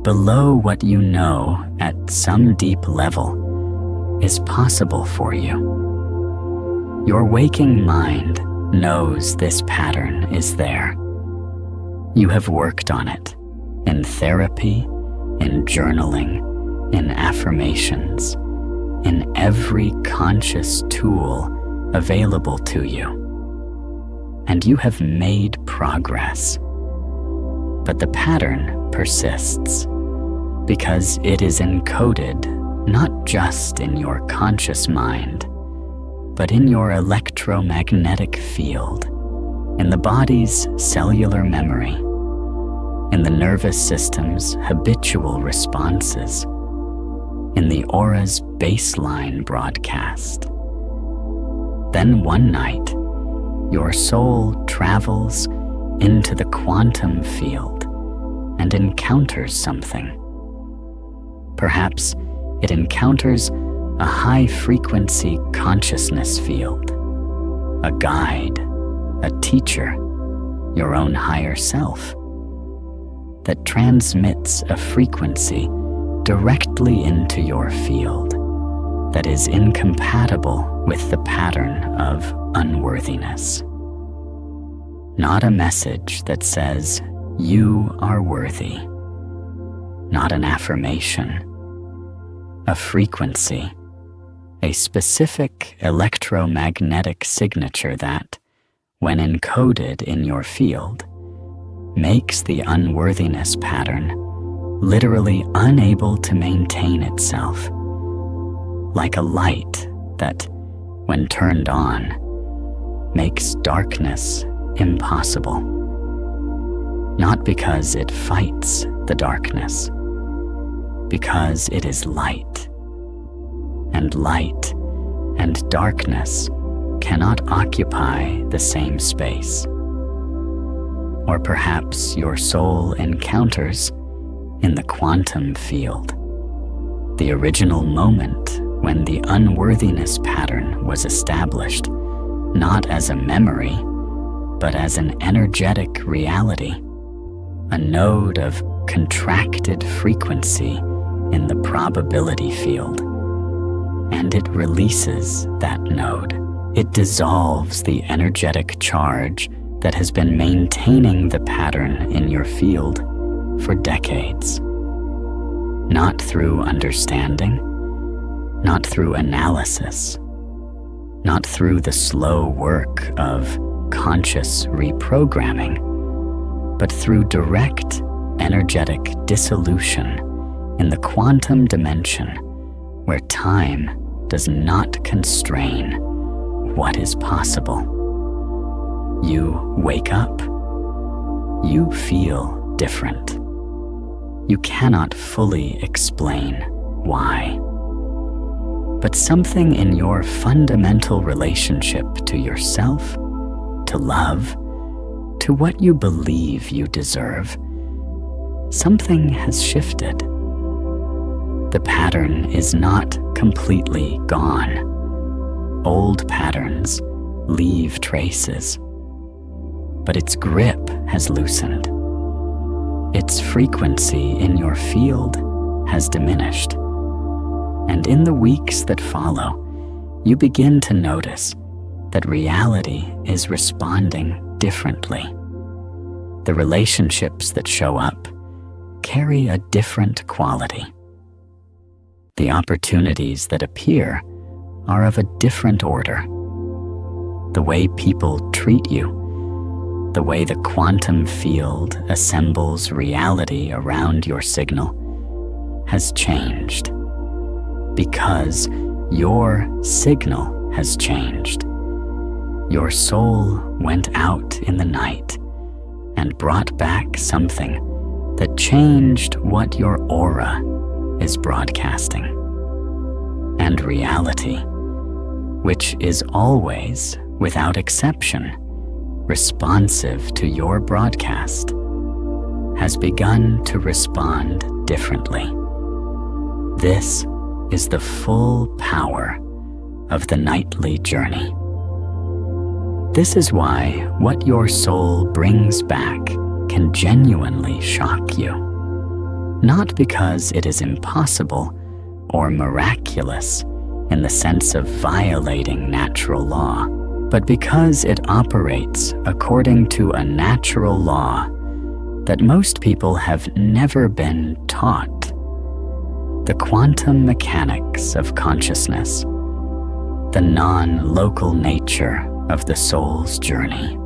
below what you know at some deep level is possible for you. Your waking mind knows this pattern is there. You have worked on it in therapy, in journaling, in affirmations, in every conscious tool available to you. And you have made progress. But the pattern persists because it is encoded not just in your conscious mind, but in your electromagnetic field, in the body's cellular memory, in the nervous system's habitual responses, in the aura's baseline broadcast. Then one night, your soul travels into the quantum field and encounters something. Perhaps it encounters a high-frequency consciousness field, a guide, a teacher, your own higher self, that transmits a frequency directly into your field that is incompatible with the pattern of unworthiness. Not a message that says, "You are worthy." Not an affirmation. A frequency, a specific electromagnetic signature that, when encoded in your field, makes the unworthiness pattern literally unable to maintain itself, like a light that, when turned on, makes darkness impossible. Not because it fights the darkness, because it is light, and light and darkness cannot occupy the same space. Or perhaps your soul encounters, in the quantum field, the original moment when the unworthiness pattern was established, not as a memory, but as an energetic reality, a node of contracted frequency in the probability field. And it releases that node. It dissolves the energetic charge that has been maintaining the pattern in your field for decades. Not through understanding, not through analysis, not through the slow work of conscious reprogramming, but through direct energetic dissolution in the quantum dimension where time does not constrain what is possible. You wake up. You feel different. You cannot fully explain why. But something in your fundamental relationship to yourself, to love, to what you believe you deserve, something has shifted. The pattern is not completely gone. Old patterns leave traces, but its grip has loosened. Its frequency in your field has diminished. And in the weeks that follow, you begin to notice that reality is responding differently. The relationships that show up carry a different quality. The opportunities that appear are of a different order. The way people treat you, the way the quantum field assembles reality around your signal, has changed. Because your signal has changed. Your soul went out in the night and brought back something that changed what your aura is broadcasting. And reality, which is always, without exception, responsive to your broadcast, has begun to respond differently. This is the full power of the nightly journey. This is why what your soul brings back can genuinely shock you. Not because it is impossible or miraculous in the sense of violating natural law, but because it operates according to a natural law that most people have never been taught. The quantum mechanics of consciousness, the non-local nature of the soul's journey,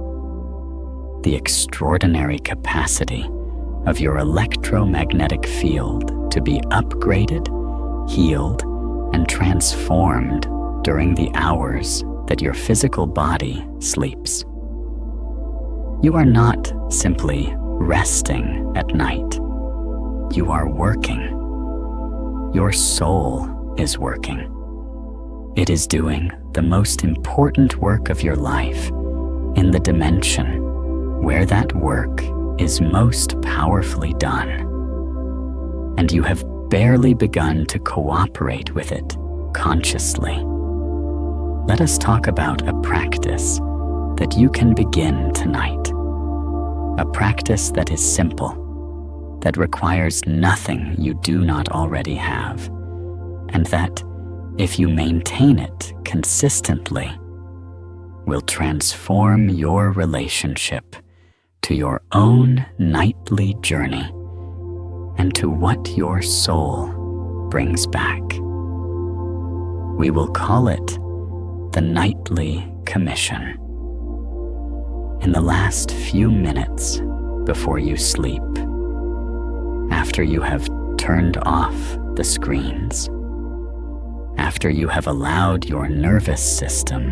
the extraordinary capacity of your electromagnetic field to be upgraded, healed, and transformed during the hours that your physical body sleeps. You are not simply resting at night. You are working. Your soul is working. It is doing the most important work of your life in the dimension where that work is most powerfully done. And you have barely begun to cooperate with it consciously. Let us talk about a practice that you can begin tonight. A practice that is simple, that requires nothing you do not already have, and that, if you maintain it consistently, will transform your relationship to your own nightly journey and to what your soul brings back. We will call it the Nightly Commission. In the last few minutes before you sleep, after you have turned off the screens, after you have allowed your nervous system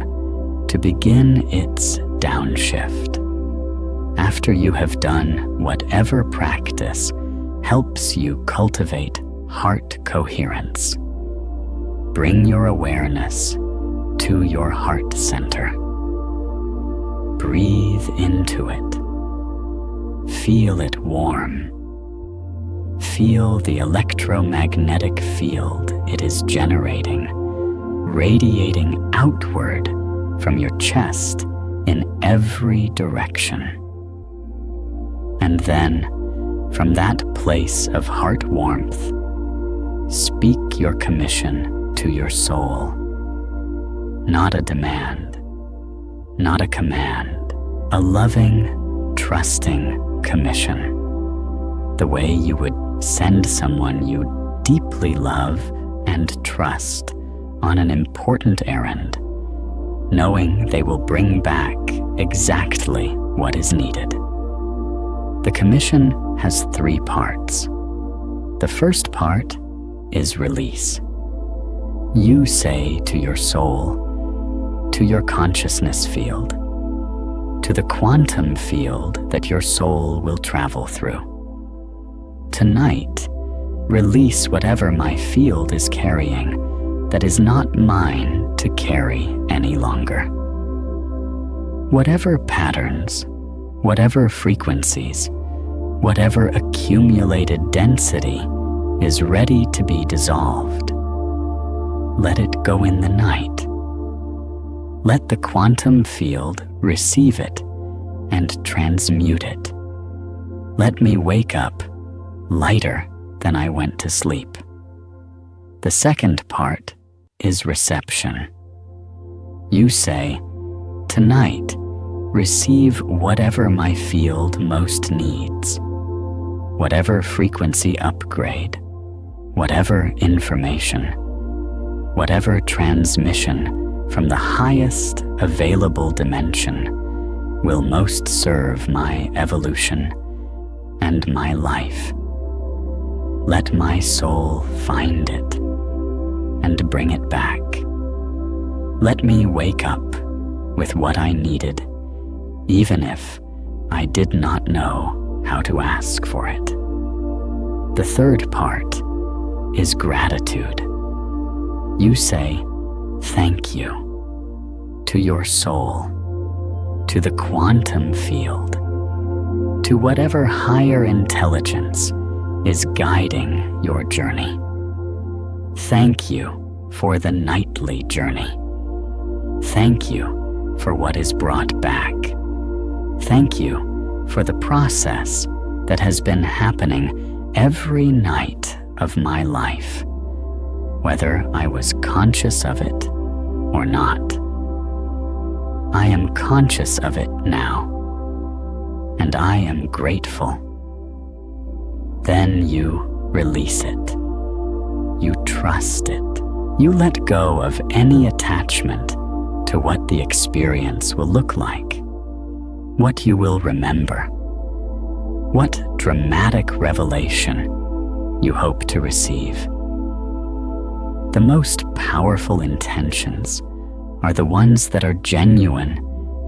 to begin its downshift, after you have done whatever practice helps you cultivate heart coherence, bring your awareness to your heart center. Breathe into it. Feel it warm. Feel the electromagnetic field it is generating, radiating outward from your chest in every direction. And then, from that place of heart warmth, speak your commission to your soul. Not a demand, not a command, a loving, trusting commission. The way you would send someone you deeply love and trust on an important errand, knowing they will bring back exactly what is needed. The commission has 3 parts. The first part is release. You say to your soul, to your consciousness field, to the quantum field that your soul will travel through. Tonight, release whatever my field is carrying that is not mine to carry any longer. Whatever patterns, whatever frequencies, whatever accumulated density is ready to be dissolved, let it go in the night. Let the quantum field receive it and transmute it. Let me wake up lighter than I went to sleep. The second part is reception. You say, tonight, receive whatever my field most needs, whatever frequency upgrade, whatever information, whatever transmission from the highest available dimension will most serve my evolution and my life. Let my soul find it and bring it back. Let me wake up with what I needed, even if I did not know how to ask for it. The third part is gratitude. You say thank you to your soul, to the quantum field, to whatever higher intelligence is guiding your journey. Thank you for the nightly journey. Thank you for what is brought back. Thank you for the process that has been happening every night of my life, whether I was conscious of it or not. I am conscious of it now, and I am grateful. Then you release it. You trust it. You let go of any attachment to what the experience will look like, what you will remember, what dramatic revelation you hope to receive. The most powerful intentions are the ones that are genuine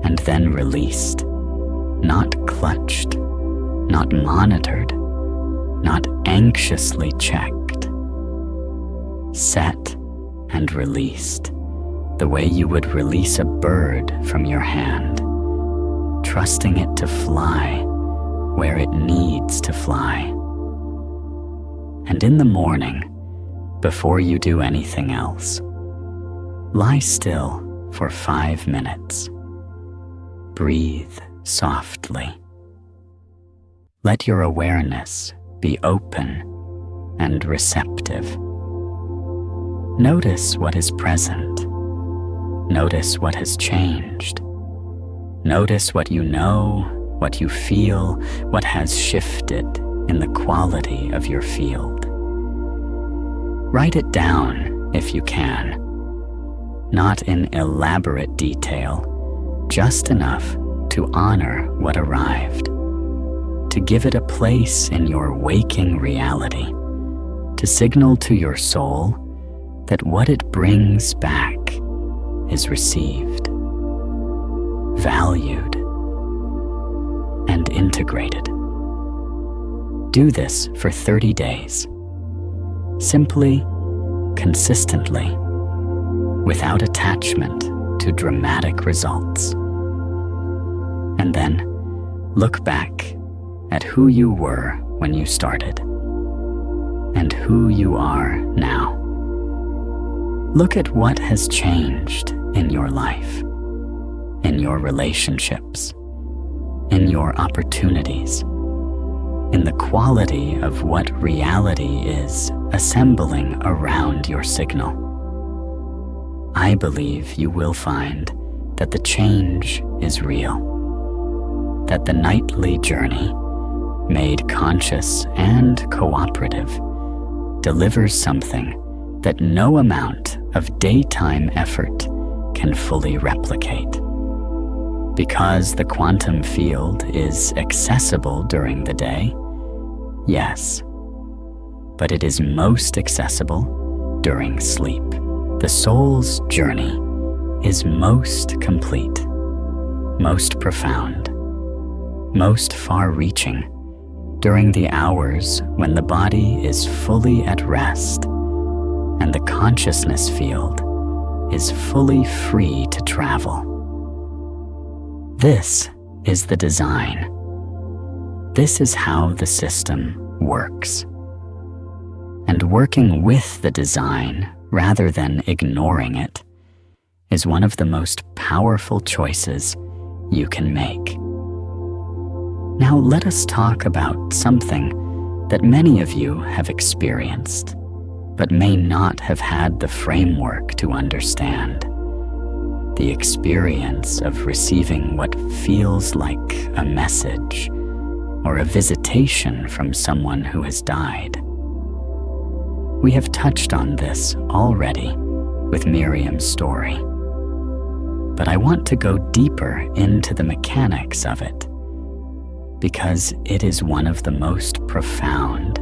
and then released, not clutched, not monitored, not anxiously checked. Set and released, the way you would release a bird from your hand, trusting it to fly where it needs to fly. And in the morning, before you do anything else, lie still for 5 minutes. Breathe softly. Let your awareness be open and receptive. Notice what is present. Notice what has changed. Notice what you know, what you feel, what has shifted in the quality of your field. Write it down if you can. Not in elaborate detail, just enough to honor what arrived, to give it a place in your waking reality, to signal to your soul that what it brings back is received, valued, and integrated. Do this for 30 days, simply, consistently, without attachment to dramatic results. And then look back at who you were when you started and who you are now. Look at what has changed in your life, in your relationships, in your opportunities, in the quality of what reality is assembling around your signal. I believe you will find that the change is real, that the nightly journey, made conscious and cooperative, delivers something that no amount of daytime effort can fully replicate. Because the quantum field is accessible during the day, yes, but it is most accessible during sleep. The soul's journey is most complete, most profound, most far-reaching during the hours when the body is fully at rest and the consciousness field is fully free to travel. This is the design. This is how the system works. And working with the design rather than ignoring it is one of the most powerful choices you can make. Now let us talk about something that many of you have experienced, but may not have had the framework to understand. The experience of receiving what feels like a message or a visitation from someone who has died. We have touched on this already with Miriam's story, but I want to go deeper into the mechanics of it, because it is one of the most profound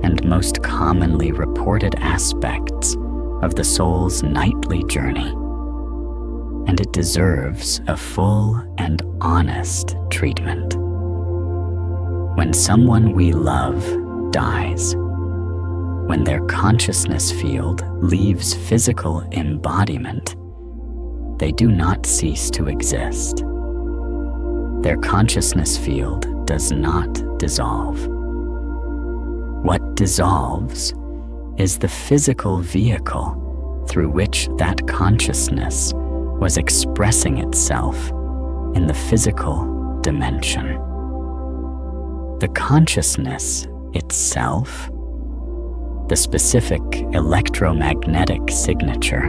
and most commonly reported aspects of the soul's nightly journey, and it deserves a full and honest treatment. When someone we love dies. When their consciousness field leaves physical embodiment, they do not cease to exist. Their consciousness field does not dissolve. What dissolves is the physical vehicle through which that consciousness was expressing itself in the physical dimension. The consciousness itself, the specific electromagnetic signature,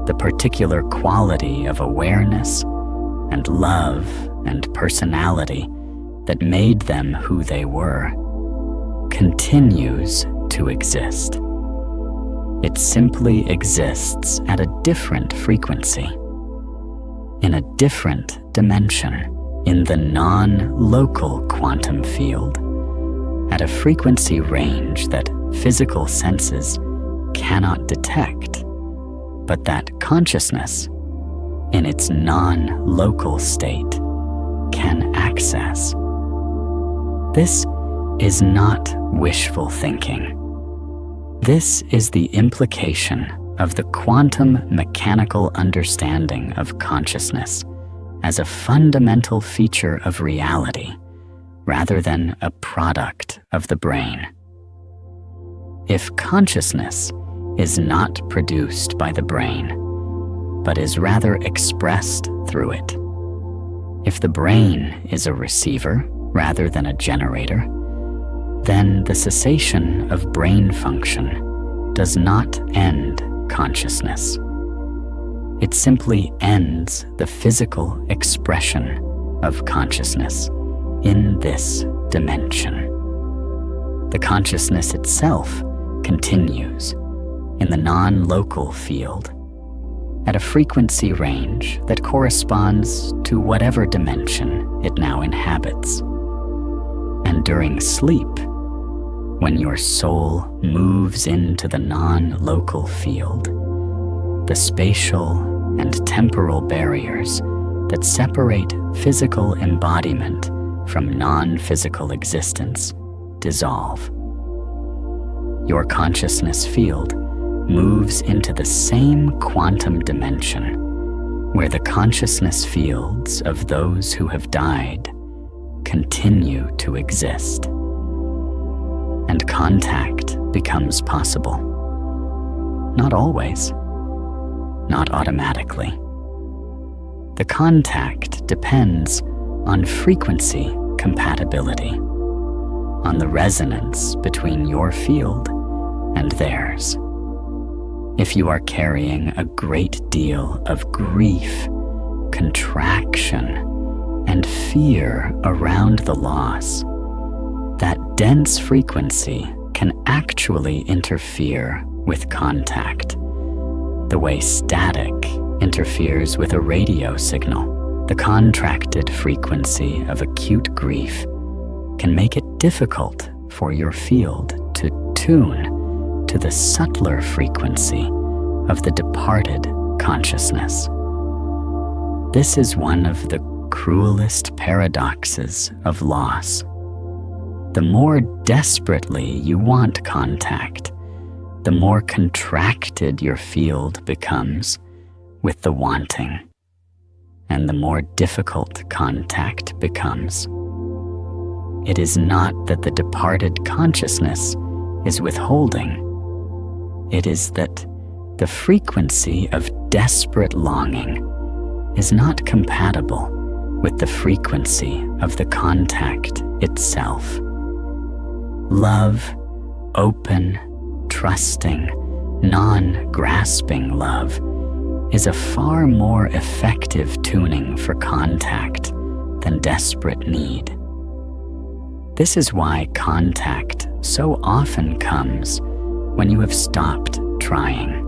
the particular quality of awareness and love and personality that made them who they were, continues to exist. It simply exists at a different frequency, in a different dimension, in the non-local quantum field, at a frequency range that physical senses cannot detect, but that consciousness, in its non-local state, can access. This is not wishful thinking. This is the implication of the quantum mechanical understanding of consciousness as a fundamental feature of reality rather than a product of the brain. If consciousness is not produced by the brain, but is rather expressed through it, if the brain is a receiver rather than a generator, then the cessation of brain function does not end consciousness. It simply ends the physical expression of consciousness in this dimension. The consciousness itself continues in the non-local field at a frequency range that corresponds to whatever dimension it now inhabits. And during sleep, when your soul moves into the non-local field, the spatial and temporal barriers that separate physical embodiment from non-physical existence dissolve. Your consciousness field moves into the same quantum dimension where the consciousness fields of those who have died continue to exist. And contact becomes possible. Not always, not automatically. The contact depends on frequency compatibility, on the resonance between your field and theirs. If you are carrying a great deal of grief, contraction, and fear around the loss, that dense frequency can actually interfere with contact, the way static interferes with a radio signal. The contracted frequency of acute grief can make it difficult for your field to tune to the subtler frequency of the departed consciousness. This is one of the cruelest paradoxes of loss. The more desperately you want contact, the more contracted your field becomes with the wanting, and the more difficult contact becomes. It is not that the departed consciousness is withholding. It is that the frequency of desperate longing is not compatible with the frequency of the contact itself. Love, open, trusting, non-grasping love, is a far more effective tuning for contact than desperate need. This is why contact so often comes when you have stopped trying,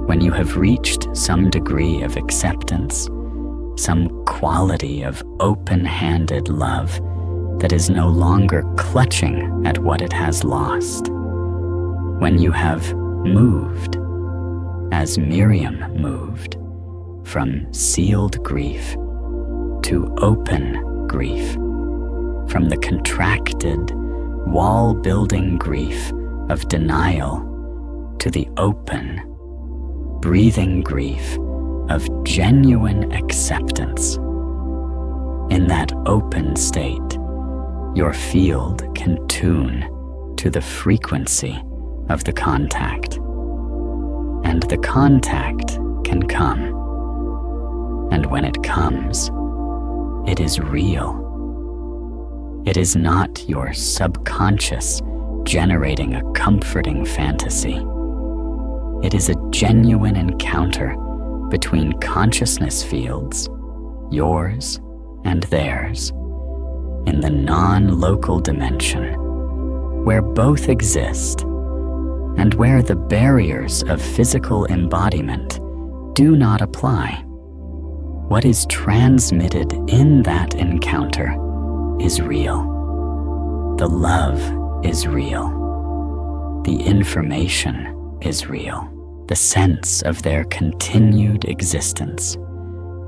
when you have reached some degree of acceptance, some quality of open-handed love that is no longer clutching at what it has lost, when you have moved, as Miriam moved, from sealed grief to open grief, from the contracted, wall-building grief of denial to the open, breathing grief of genuine acceptance. In that open state, your field can tune to the frequency of the contact, and the contact can come. And when it comes, it is real. It is not your subconscious generating a comforting fantasy. It is a genuine encounter between consciousness fields, yours and theirs, in the non-local dimension, where both exist and where the barriers of physical embodiment do not apply. What is transmitted in that encounter is real. The love is real. The information is real. The sense of their continued existence,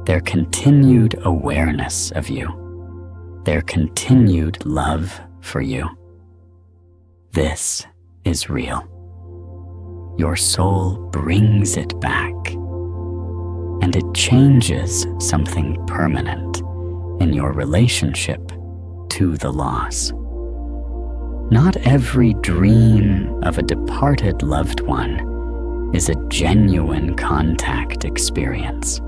their continued awareness of you, their continued love for you. This is real. Your soul brings it back, and it changes something permanent in your relationship to the loss. Not every dream of a departed loved one is a genuine contact experience.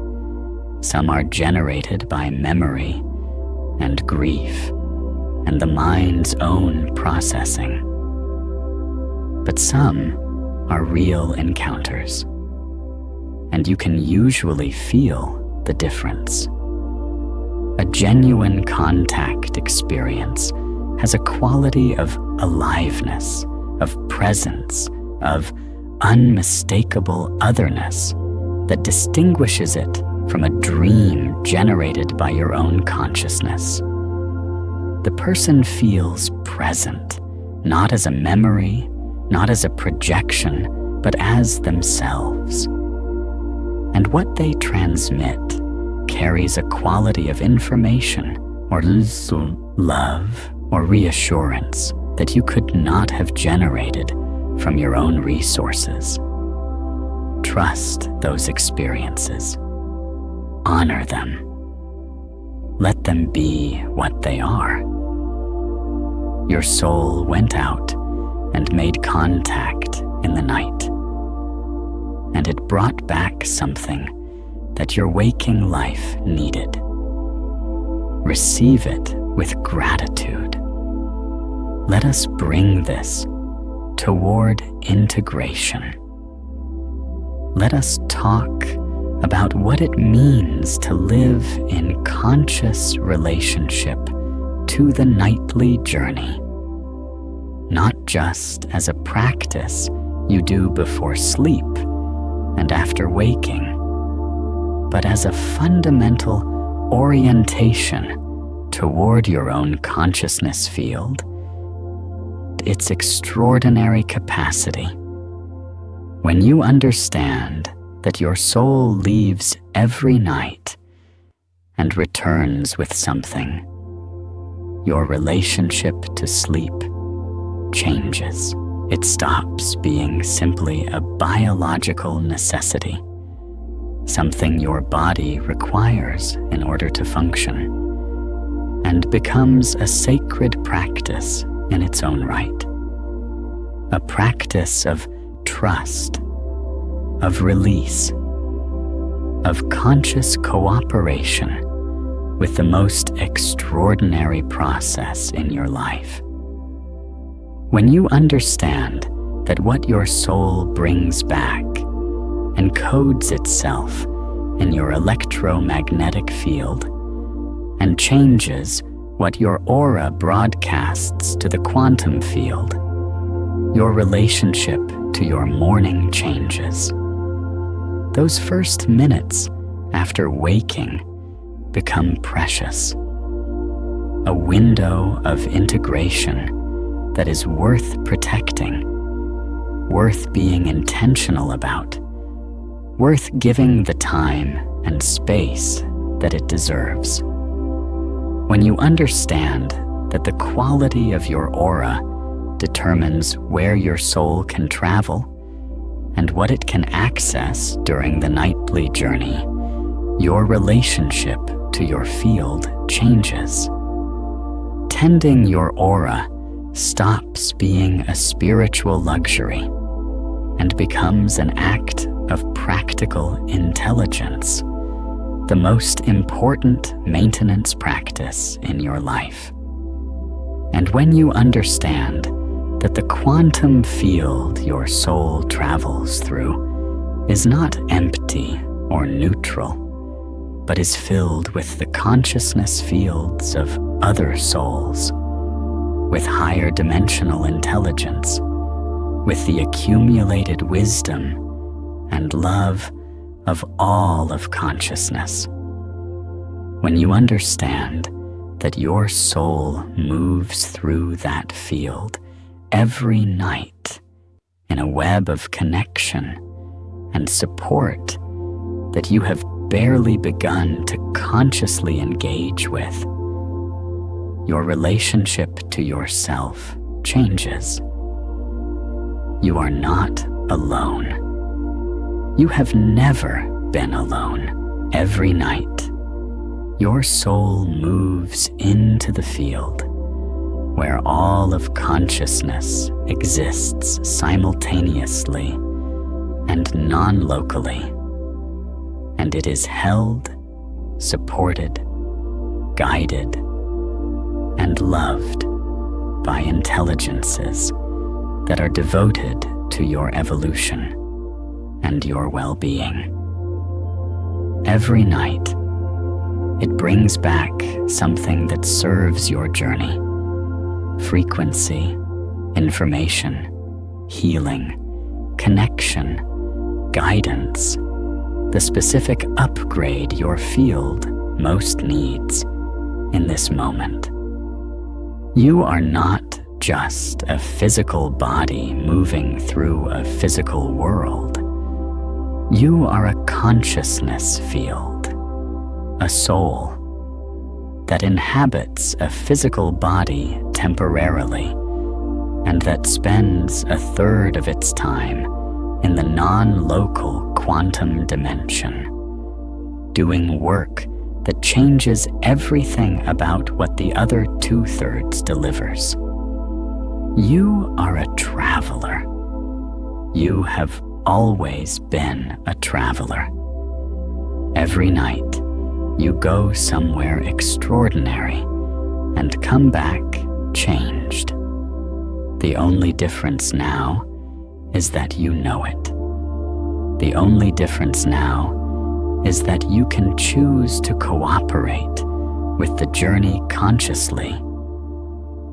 Some are generated by memory and grief and the mind's own processing. But some are real encounters, and you can usually feel the difference. A genuine contact experience has a quality of aliveness, of presence, of unmistakable otherness that distinguishes it from a dream generated by your own consciousness. The person feels present, not as a memory, not as a projection, but as themselves. And what they transmit carries a quality of information or love or reassurance that you could not have generated from your own resources. Trust those experiences. Honor them. Let them be what they are. Your soul went out and made contact in the night, and it brought back something that your waking life needed. Receive it with gratitude. Let us bring this toward integration. Let us talk about what it means to live in conscious relationship to the nightly journey, not just as a practice you do before sleep and after waking, but as a fundamental orientation toward your own consciousness field, its extraordinary capacity. When you understand that your soul leaves every night and returns with something, your relationship to sleep changes. It stops being simply a biological necessity, something your body requires in order to function, and becomes a sacred practice in its own right. A practice of trust, of release, of conscious cooperation with the most extraordinary process in your life. When you understand that what your soul brings back encodes itself in your electromagnetic field and changes what your aura broadcasts to the quantum field, your relationship to your morning changes. Those first minutes after waking become precious. A window of integration that is worth protecting, worth being intentional about, worth giving the time and space that it deserves. When you understand that the quality of your aura determines where your soul can travel and what it can access during the nightly journey, your relationship to your field changes. Tending your aura stops being a spiritual luxury and becomes an act of practical intelligence, the most important maintenance practice in your life. And when you understand that the quantum field your soul travels through is not empty or neutral, but is filled with the consciousness fields of other souls, with higher dimensional intelligence, with the accumulated wisdom and love of all of consciousness. When you understand that your soul moves through that field every night in a web of connection and support that you have barely begun to consciously engage with, your relationship to yourself changes. You are not alone. You have never been alone. Every night, your soul moves into the field where all of consciousness exists simultaneously and non-locally, and it is held, supported, guided, and loved by intelligences that are devoted to your evolution and your well-being. Every night, it brings back something that serves your journey: frequency, information, healing, connection, guidance, the specific upgrade your field most needs in this moment. You are not just a physical body moving through a physical world. You are a consciousness field, a soul that inhabits a physical body temporarily and that spends a third of its time in the non-local quantum dimension, doing work that changes everything about what the other 2/3 delivers. You are a traveler. You have always been a traveler. Every night, you go somewhere extraordinary and come back changed. The only difference now is that you know it. The only difference now is that you can choose to cooperate with the journey consciously,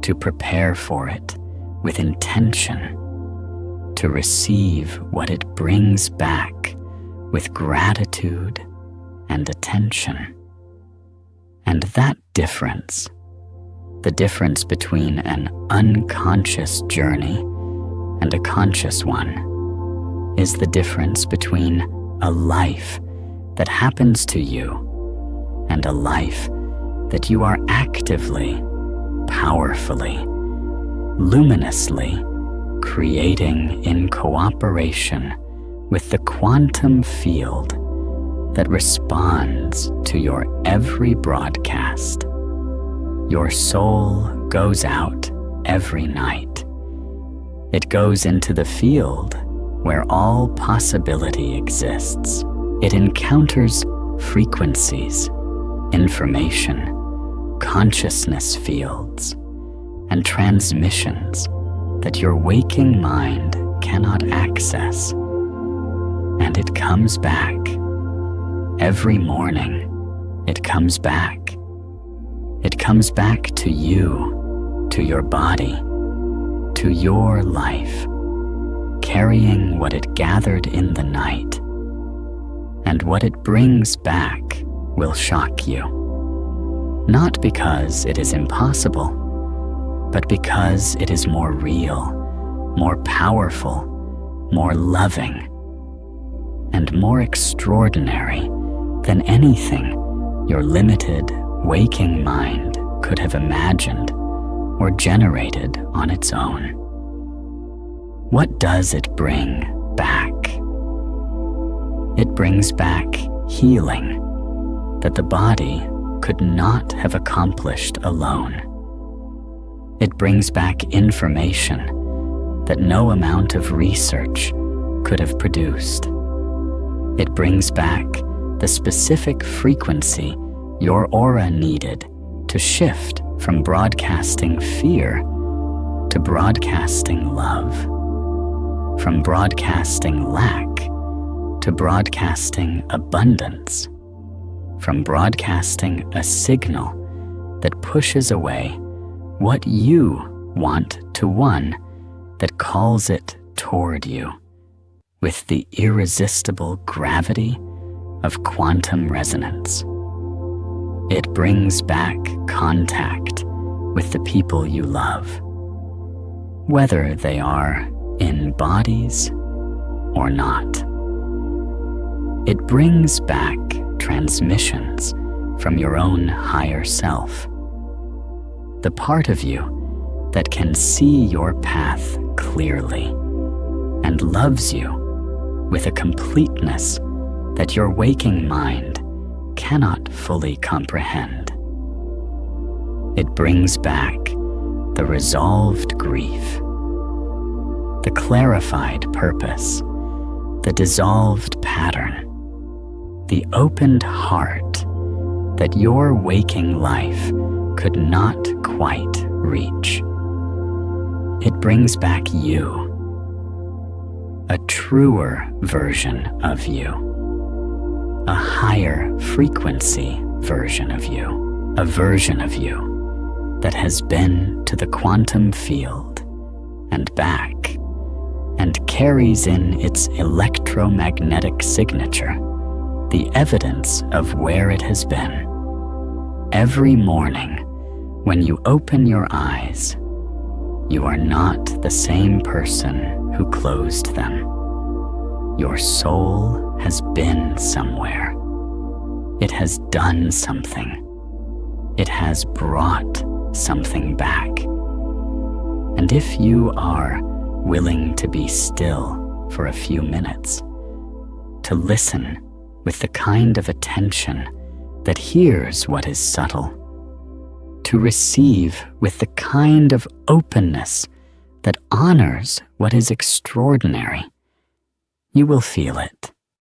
to prepare for it with intention, to receive what it brings back with gratitude and attention. And that difference, the difference between an unconscious journey and a conscious one, is the difference between a life that happens to you and a life that you are actively, powerfully, luminously creating in cooperation with the quantum field that responds to your every broadcast. Your soul goes out every night. It goes into the field where all possibility exists. It encounters frequencies, information, consciousness fields, and transmissions that your waking mind cannot access. And it comes back. Every morning, it comes back. It comes back to you, to your body, to your life, carrying what it gathered in the night. And what it brings back will shock you. Not because it is impossible, but because it is more real, more powerful, more loving, and more extraordinary than anything your limited waking mind could have imagined or generated on its own. what does it bring back? It brings back healing that the body could not have accomplished alone. It brings back information that no amount of research could have produced. It brings back the specific frequency your aura needed to shift from broadcasting fear to broadcasting love, from broadcasting lack to broadcasting abundance, from broadcasting a signal that pushes away what you want to one that calls it toward you with the irresistible gravity of quantum resonance. It brings back contact with the people you love, whether they are in bodies or not. It brings back transmissions from your own higher self, the part of you that can see your path clearly and loves you with a completeness that your waking mind cannot fully comprehend. It brings back the resolved grief, the clarified purpose, the dissolved pattern, the opened heart that your waking life could not quite reach. It brings back you, a truer version of you, a higher frequency version of you, a version of you that has been to the quantum field and back and carries in its electromagnetic signature the evidence of where it has been. Every morning, when you open your eyes, you are not the same person who closed them. Your soul has been somewhere. It has done something. It has brought something back. And if you are willing to be still for a few minutes, to listen with the kind of attention that hears what is subtle, to receive with the kind of openness that honors what is extraordinary, you will feel it.